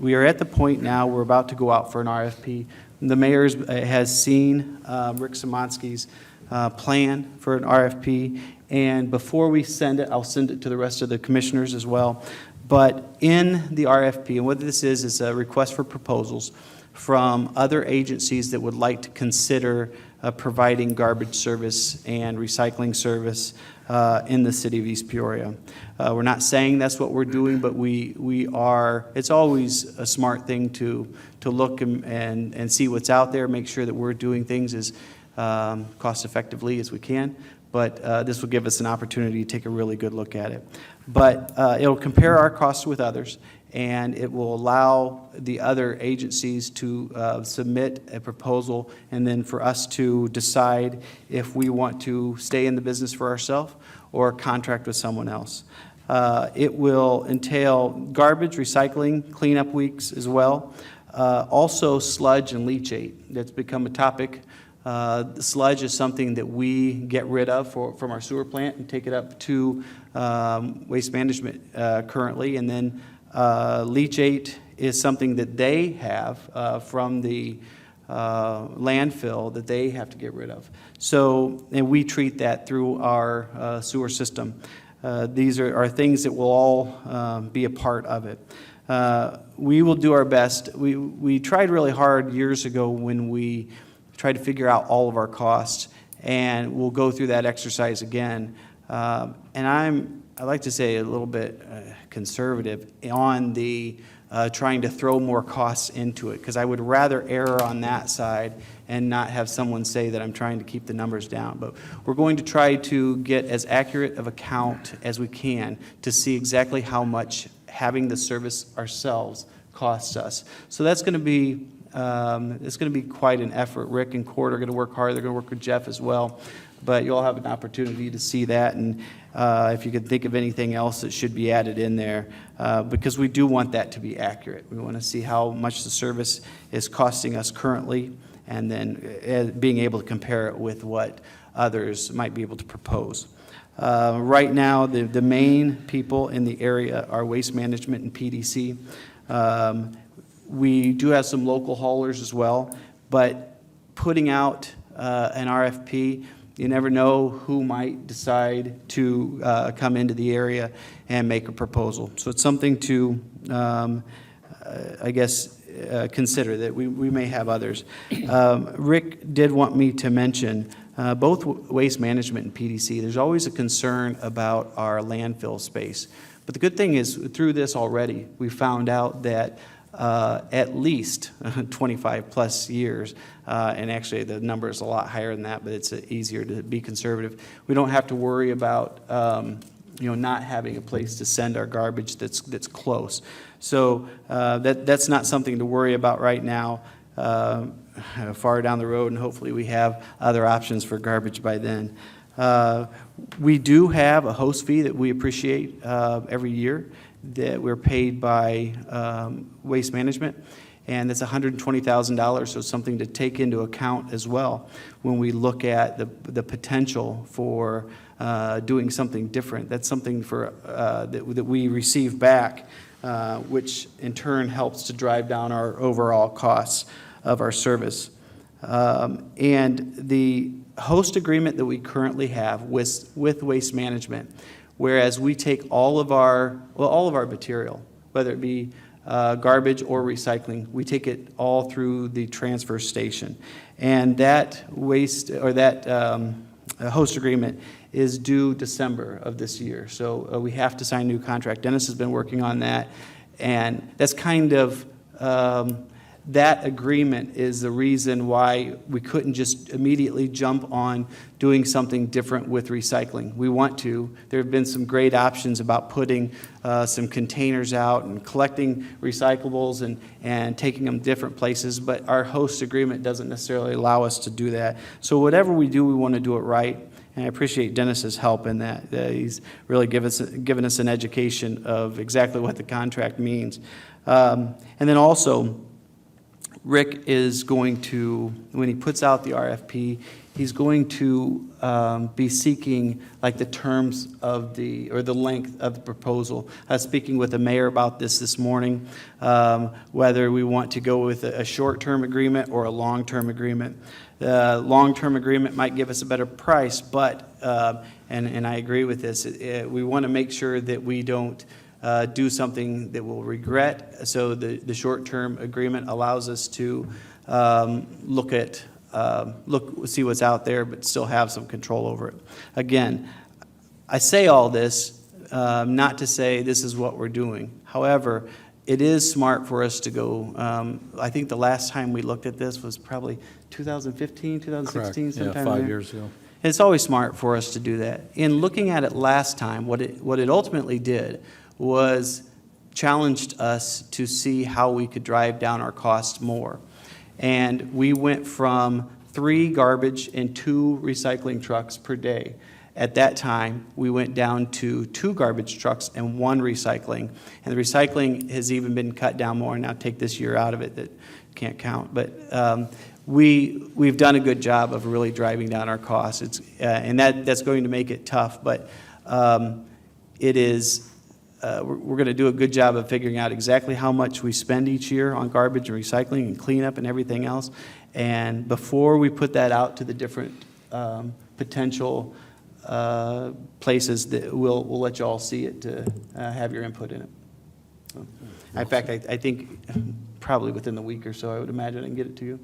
we are at the point now we're about to go out for an RFP. The mayor has seen Rick Szymanski's plan for an RFP, and before we send it, I'll send it to the rest of the commissioners as well. But in the RFP, and what this is a request for proposals from other agencies that would like to consider providing garbage service and recycling service in the city of East Peoria. We're not saying that's what we're doing, but we are, it's always a smart thing to look and see what's out there, make sure that we're doing things as cost effectively as we can. But this will give us an opportunity to take a really good look at it. But it'll compare our costs with others, and it will allow the other agencies to submit a proposal, and then for us to decide if we want to stay in the business for ourselves or contract with someone else. It will entail garbage, recycling, cleanup weeks as well. Also sludge and leachate. That's become a topic. The sludge is something that we get rid of from our sewer plant and take it up to waste management currently. And then leachate is something that they have from the landfill that they have to get rid of. So, and we treat that through our sewer system. These are things that will all be a part of it. We will do our best. We tried really hard years ago when we tried to figure out all of our costs, and we'll go through that exercise again. And I like to say a little bit conservative on the trying to throw more costs into it, because I would rather err on that side and not have someone say that I'm trying to keep the numbers down. But we're going to try to get as accurate of a count as we can to see exactly how much having the service ourselves costs us. So that's going to be it's going to be quite an effort. Rick and Court are going to work hard. They're going to work with Jeff as well. But you'll have an opportunity to see that, and if you can think of anything else that should be added in there, because we do want that to be accurate. We want to see how much the service is costing us currently, and then being able to compare it with what others might be able to propose. Right now, the main people in the area are Waste Management and PDC. We do have some local haulers as well, but putting out an RFP, you never know who might decide to come into the area and make a proposal. So it's something to, I guess, consider, that we may have others. Rick did want me to mention both Waste Management and PDC. There's always a concern about our landfill space. But the good thing is, through this already, we found out that at least 25 plus years, and actually the number is a lot higher than that, but it's easier to be conservative. We don't have to worry about not having a place to send our garbage that's close. So that's not something to worry about right now. Far down the road, and hopefully we have other options for garbage by then. We do have a host fee that we appreciate every year, that we're paid by Waste Management, and that's $120,000, so something to take into account as well when we look at the potential for doing something different. That's something for that we receive back, which in turn helps to drive down our overall costs of our service. And the host agreement that we currently have with Waste Management, whereas we take all of our material, whether it be garbage or recycling, we take it all through the transfer station. And that waste, or that host agreement is due December of this year. So we have to sign a new contract. Dennis has been working on that, and that's kind of that agreement is the reason why we couldn't just immediately jump on doing something different with recycling. We want to. There have been some great options about putting some containers out and collecting recyclables and taking them different places, but our host agreement doesn't necessarily allow us to do that. So whatever we do, we want to do it right. And I appreciate Dennis's help in that. He's really given us an education of exactly what the contract means. And then also, Rick is going to, when he puts out the RFP, he's going to be seeking like the terms of the length of the proposal. I was speaking with the mayor about this morning, whether we want to go with a short-term agreement or a long-term agreement. The long-term agreement might give us a better price, but, and I agree with this, we want to make sure that we don't do something that we'll regret. So the short-term agreement allows us to look at see what's out there, but still have some control over it. Again, I say all this not to say this is what we're doing. However, it is smart for us to go, I think the last time we looked at this was probably 2015, 2016, Correct. sometime Yeah, in 5 there. years ago. It's always smart for us to do that. In looking at it last time, what it ultimately did was challenged us to see how we could drive down our costs more. And we went from 3 garbage and 2 recycling trucks per day. At that time, we went down to 2 garbage trucks and 1 recycling. And the recycling has even been cut down more. Now take this year out of it, that can't count. But we've done a good job of really driving down our costs. It's, and that's going to make it tough. But it is, we're going to do a good job of figuring out exactly how much we spend each year on garbage and recycling and cleanup and everything else. And before we put that out to the different potential places, that we'll let you all see it to have your input in it. So, in fact, I think probably within the week or so, I would imagine I can get it to you.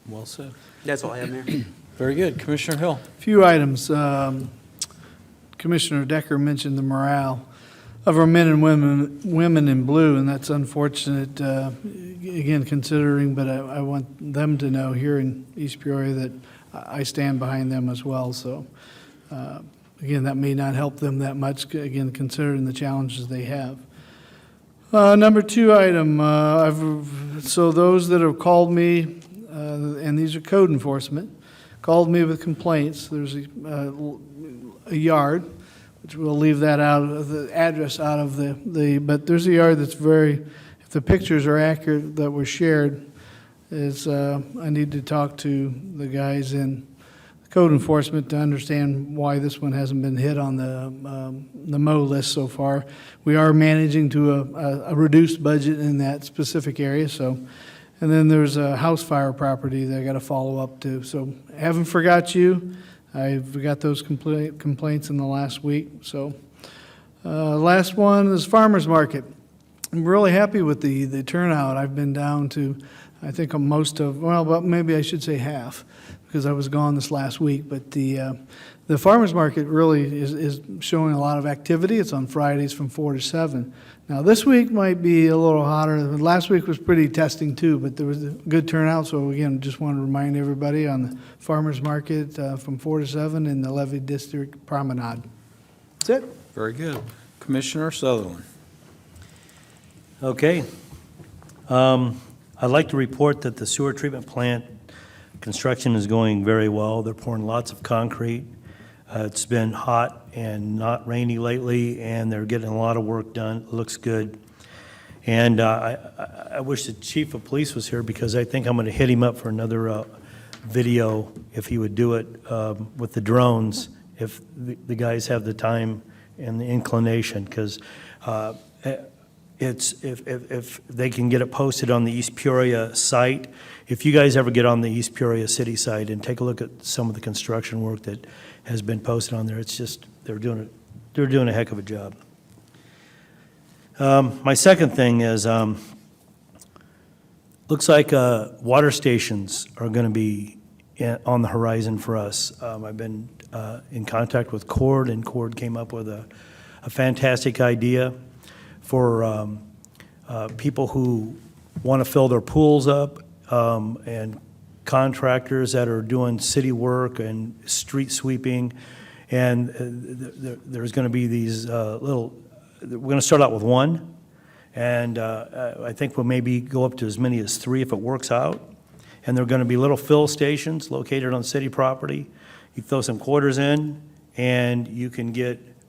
Well said. That's all I have, Mayor. Very good. Commissioner Hill. Few items. Commissioner Decker mentioned the morale of our men and women in blue, and that's unfortunate, again, considering, but I want them to know here in East Peoria that I stand behind them as well. So, again, that may not help them that much, again, considering the challenges they have. Number 2 item, so those that have called me, and these are code enforcement, called me with complaints. There's a yard, which we'll leave that out of the address out of but there's a yard that's if the pictures are accurate that were shared, I need to talk to the guys in code enforcement to understand why this one hasn't been hit on the mow list so far. We are managing to a reduced budget in that specific area, so. And then there's a house fire property that I got to follow up to. So haven't forgot you. I've got those complaints in the last week. So last one is farmer's market. I'm really happy with the turnout. I've been down to, I think, well, maybe I should say half, because I was gone this last week. But the farmer's market really is showing a lot of activity. It's on Fridays from 4 to 7. Now, this week might be a little hotter. Last week was pretty testing too, but there was a good turnout. So again, just want to remind everybody on the farmer's market from 4 to 7 in the Levy District Promenade. That's it. Very good. Commissioner Sutherland. Okay. I'd like to report that the sewer treatment plant construction is going very well. They're pouring lots of concrete. It's been hot and not rainy lately, and they're getting a lot of work done. It looks good. And I wish the chief of police was here, because I think I'm going to hit him up for another video, if he would do it with the drones, if the guys have the time and the inclination, because if they can get it posted on the East Peoria site. If you guys ever get on the East Peoria city site and take a look at some of the construction work that has been posted on there, it's just, they're doing a heck of a job. My second thing is, looks like water stations are going to be on the horizon for us. I've been in contact with Cord, and Cord came up with a fantastic idea for people who want to fill their pools up, and contractors that are doing city work and street sweeping. And there's going to be these we're going to start out with 1, and I think we'll maybe go up to as many as 3 if it works out. And they're going to be little fill stations located on city property. You throw some quarters in, and you can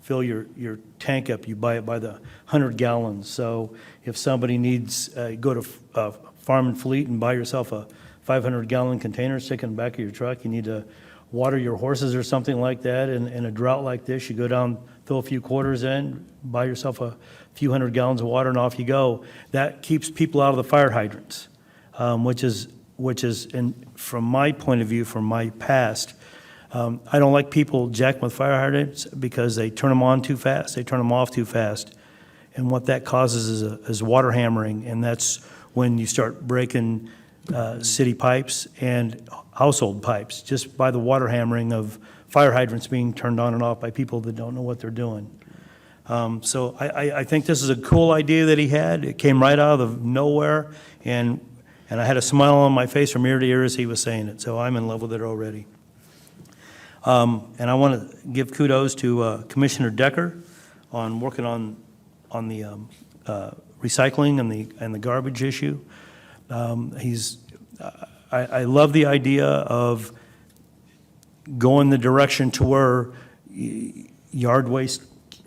fill your tank up. You buy it by the 100 gallons. So if somebody needs, go to Farm and Fleet and buy yourself a 500-gallon container, stick in the back of your truck. You need to water your horses or something like that. In a drought like this, you go down, throw a few quarters in, buy yourself a few 100 gallons of water, and off you go. That keeps people out of the fire hydrants, which is, from my point of view, from my past, I don't like people jacking with fire hydrants because they turn them on too fast, they turn them off too fast. And what that causes is water hammering, and that's when you start breaking city pipes and household pipes, just by the water hammering of fire hydrants being turned on and off by people that don't know what they're doing. So I think this is a cool idea that he had. It came right out of nowhere, and I had a smile on my face from ear to ear as he was saying it, so I'm in love with it already. And I want to give kudos to Commissioner Decker on working on the recycling and the garbage issue. I love the idea of going the direction to where yard waste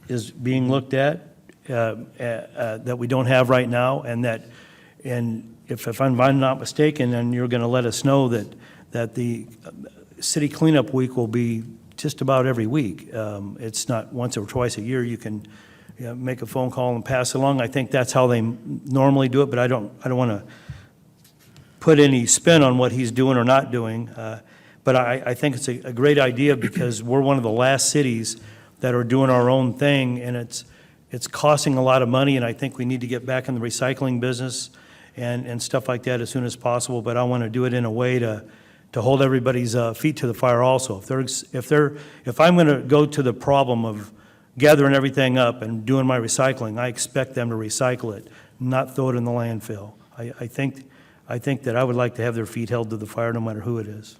is being looked at, that we don't have right now, and if I'm not mistaken, and you're going to let us know that the city cleanup week will be just about every week. It's not once or twice a year. You can make a phone call and pass it along. I think that's how they normally do it, but I don't want to put any spin on what he's doing or not doing. But I think it's a great idea because we're one of the last cities that are doing our own thing, and it's costing a lot of money, and I think we need to get back in the recycling business and stuff like that as soon as possible. But I want to do it in a way to hold everybody's feet to the fire also. If I'm going to go to the problem of gathering everything up and doing my recycling, I expect them to recycle it, not throw it in the landfill. I think that I would like to have their feet held to the fire no matter who it is.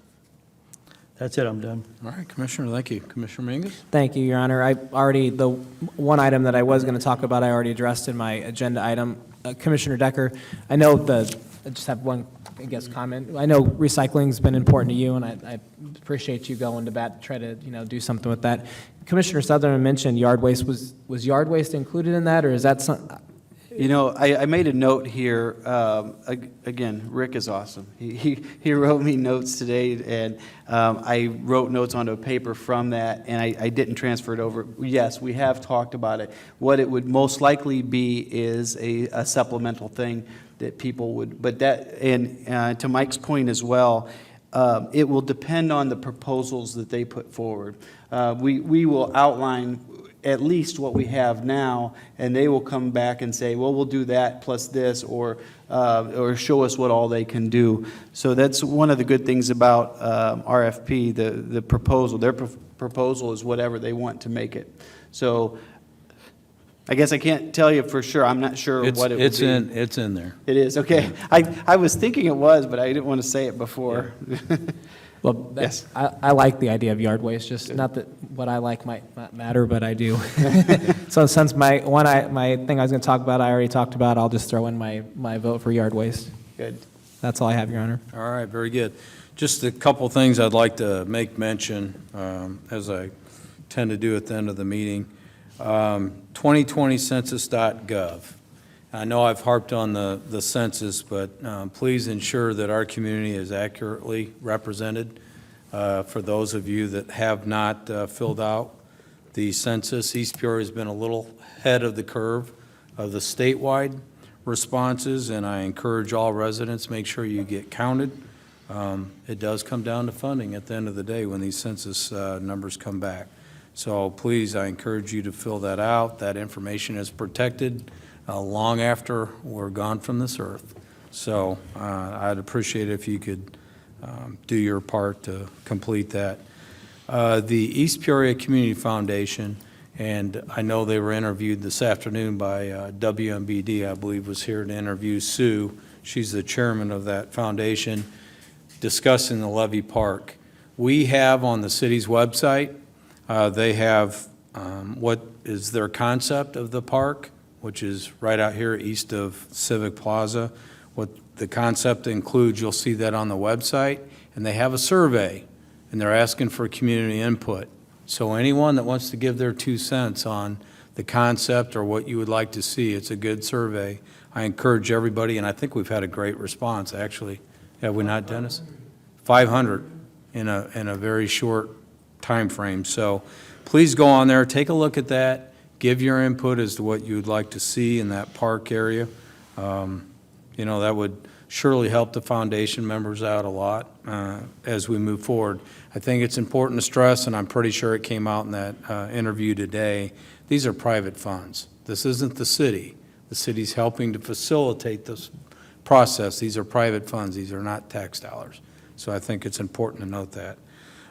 That's it, I'm done. All right, Commissioner, thank you. Commissioner Mingus? Thank you, Your Honor. The one item that I was going to talk about, I already addressed in my agenda item. Commissioner Decker, I just have one, comment. I know recycling's been important to you, and I appreciate you going to bat to try to, do something with that. Commissioner Sutherland mentioned yard waste. Was yard waste included in that, or is that something? I made a note here. Again, Rick is awesome. He wrote me notes today, and I wrote notes onto a paper from that, and I didn't transfer it over. Yes, we have talked about it. What it would most likely be is a supplemental thing that people would, but that, and to Mike's point as well, it will depend on the proposals that they put forward. We will outline at least what we have now, and they will come back and say, well, we'll do that plus this, or show us what all they can do. So that's one of the good things about RFP, the proposal. Their proposal is whatever they want to make it. So I guess I can't tell you for sure. I'm not sure what it would be. It's in there. It is, okay. I was thinking it was, but I didn't want to say it before. Well, Yes. I like the idea of yard waste, just not that what I like might not matter, but I do. So since my thing I was going to talk about, I already talked about, I'll just throw in my vote for yard waste. Good. That's all I have, Your Honor. All right, very good. Just a couple things I'd like to make mention, as I tend to do at the end of the meeting. 2020census.gov. I know I've harped on the census, but please ensure that our community is accurately represented. For those of you that have not filled out the census, East Peoria has been a little ahead of the curve of the statewide responses, and I encourage all residents, make sure you get counted. It does come down to funding at the end of the day when these census numbers come back. So please, I encourage you to fill that out. That information is protected long after we're gone from this earth. So I'd appreciate it if you could do your part to complete that. The East Peoria Community Foundation, and I know they were interviewed this afternoon by WMBD, I believe, was here to interview Sue. She's the chairman of that foundation, discussing the Levy Park. We have on the city's website, they have what is their concept of the park, which is right out here east of Civic Plaza. What the concept includes, you'll see that on the website, and they have a survey, and they're asking for community input. So anyone that wants to give their 2 cents on the concept or what you would like to see, it's a good survey. I encourage everybody, and I think we've had a great response, actually. Have we not, Dennis? 500 in a very short time frame. So please go on there, take a look at that. Give your input as to what you would like to see in that park area. That would surely help the foundation members out a lot as we move forward. I think it's important to stress, and I'm pretty sure it came out in that interview today, these are private funds. This isn't the city. The city's helping to facilitate this process. These are private funds. These are not tax dollars. So I think it's important to note that.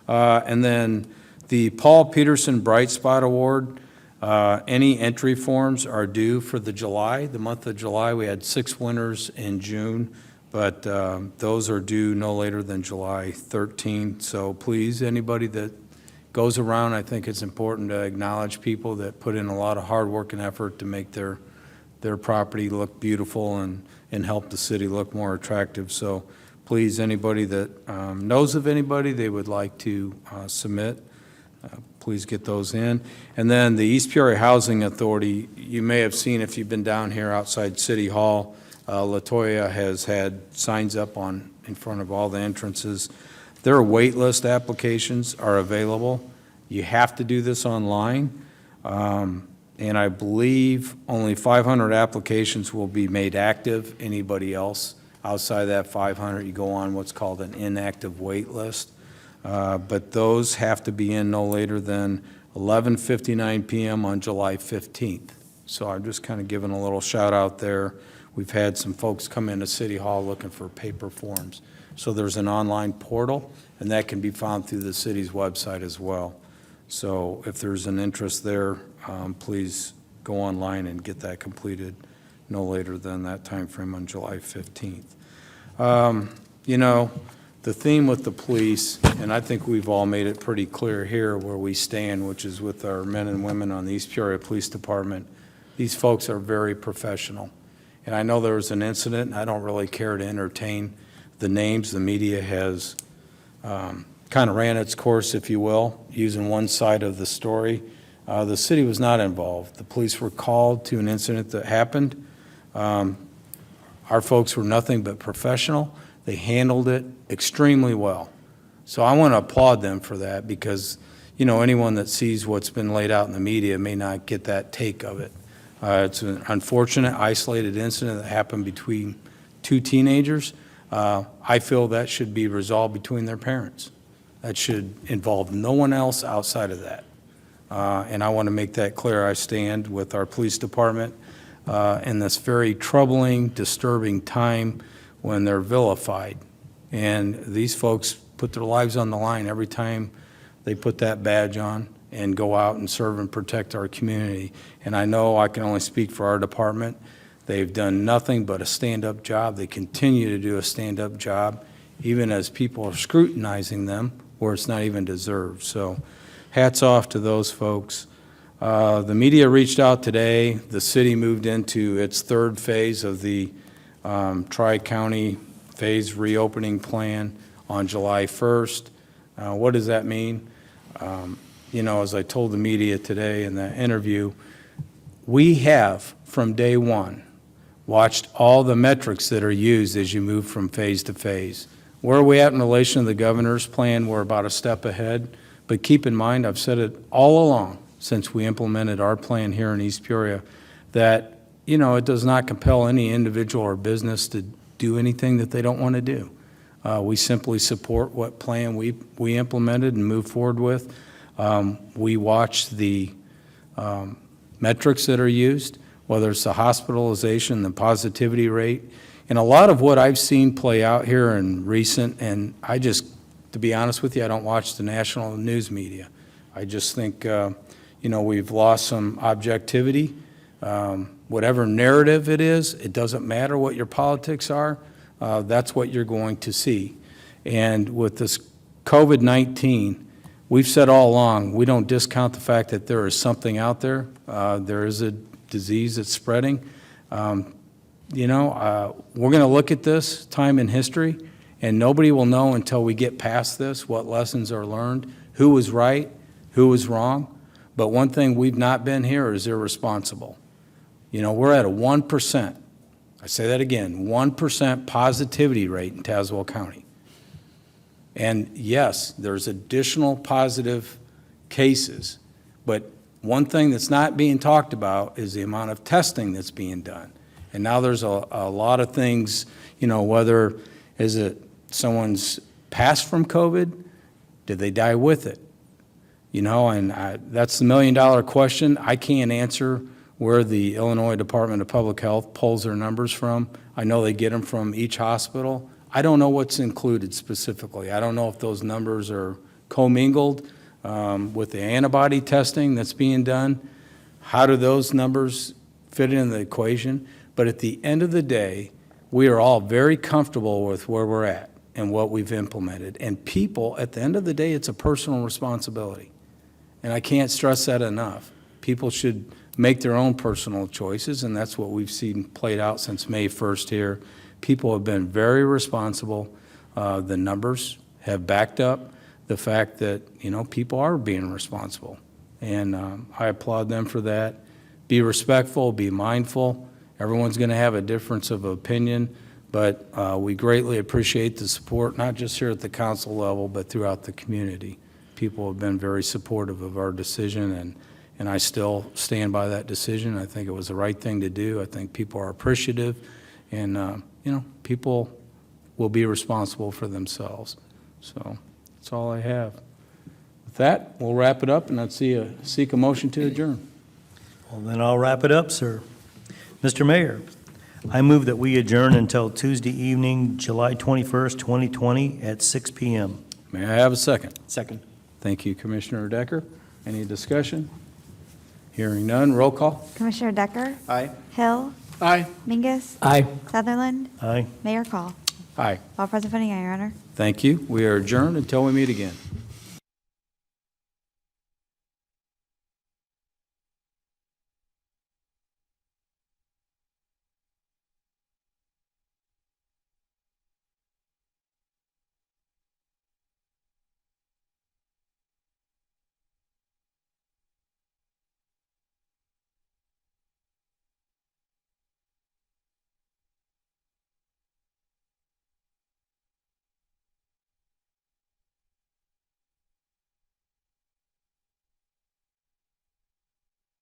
And then the Paul Peterson Bright Spot Award, any entry forms are due for the month of July. We had 6 winners in June, but those are due no later than July 13th. So please, anybody that goes around, I think it's important to acknowledge people that put in a lot of hard work and effort to make their property look beautiful and help the city look more attractive. So please, anybody that knows of anybody they would like to submit, please get those in. And then the East Peoria Housing Authority, you may have seen if you've been down here outside City Hall, LaToya has had signs up in front of all the entrances. Their wait list applications are available. You have to do this online. And I believe only 500 applications will be made active. Anybody else outside that 500, you go on what's called an inactive wait list. But those have to be in no later than 11:59 p.m. on July 15th. So I'm just kind of giving a little shout out there. We've had some folks come into City Hall looking for paper forms. So there's an online portal, and that can be found through the city's website as well. So if there's an interest there, please go online and get that completed no later than that time frame on July 15th. You know, the theme with the police, and I think we've all made it pretty clear here where we stand, which is with our men and women on the East Peoria Police Department. These folks are very professional. And I know there was an incident, and I don't really care to entertain the names. The media has kind of ran its course, if you will, using one side of the story. The city was not involved. The police were called to an incident that happened. Our folks were nothing but professional. They handled it extremely well. So I want to applaud them for that because, you know, anyone that sees what's been laid out in the media may not get that take of it. It's an unfortunate, isolated incident that happened between 2 teenagers. I feel that should be resolved between their parents. That should involve no one else outside of that. And I want to make that clear. I stand with our police department in this very troubling, disturbing time when they're vilified. And these folks put their lives on the line every time they put that badge on and go out and serve and protect our community. And I know I can only speak for our department. They've done nothing but a stand-up job. They continue to do a stand-up job, even as people are scrutinizing them where it's not even deserved. So hats off to those folks. The media reached out today. The city moved into its 3rd phase of the Tri-County phase reopening plan on July 1st. What does that mean? You know, as I told the media today in the interview, we have, from day one, watched all the metrics that are used as you move from phase to phase. Where are we at in relation to the governor's plan? We're about a step ahead. But keep in mind, I've said it all along since we implemented our plan here in East Peoria, that, you know, it does not compel any individual or business to do anything that they don't want to do. We simply support what plan we implemented and move forward with. We watch the metrics that are used, whether it's the hospitalization, the positivity rate, and a lot of what I've seen play out here in recent, and I just, to be honest with you, I don't watch the national news media. I just think, you know, we've lost some objectivity. Whatever narrative it is, it doesn't matter what your politics are, that's what you're going to see. And with this COVID-19, we've said all along, we don't discount the fact that there is something out there. There is a disease that's spreading. You know, we're going to look at this time in history, and nobody will know until we get past this what lessons are learned, who was right, who was wrong. But one thing we've not been here is irresponsible. You know, we're at a 1%. I say that again, 1% positivity rate in Tazewell County. And yes, there's additional positive cases, but one thing that's not being talked about is the amount of testing that's being done. And now there's a lot of things, you know, whether is it someone's passed from COVID, did they die with it? You know, and that's the million-dollar question. I can't answer where the Illinois Department of Public Health pulls their numbers from. I know they get them from each hospital. I don't know what's included specifically. I don't know if those numbers are commingled with the antibody testing that's being done. How do those numbers fit in the equation? But at the end of the day, we are all very comfortable with where we're at and what we've implemented. And people, at the end of the day, it's a personal responsibility. And I can't stress that enough. People should make their own personal choices, and that's what we've seen played out since May 1st here. People have been very responsible. The numbers have backed up the fact that, people are being responsible. And I applaud them for that. Be respectful, be mindful. Everyone's going to have a difference of opinion, but we greatly appreciate the support, not just here at the council level, but throughout the community. People have been very supportive of our decision, and I still stand by that decision. I think it was the right thing to do. I think people are appreciative, and, people will be responsible for themselves. So that's all I have. With that, we'll wrap it up, and I'd seek a motion to adjourn. Well, then I'll wrap it up, sir. Mr. Mayor, I move that we adjourn until Tuesday evening, July 21st, 2020, at 6 p.m. May I have a second? Second. Thank you, Commissioner Decker. Any discussion? Hearing none, roll call. Commissioner Decker? Aye. Hill? Aye. Mingus? Aye. Sutherland? Aye. Mayor Call? Aye. All present voting aye, Your Honor. Thank you. We are adjourned until we meet again.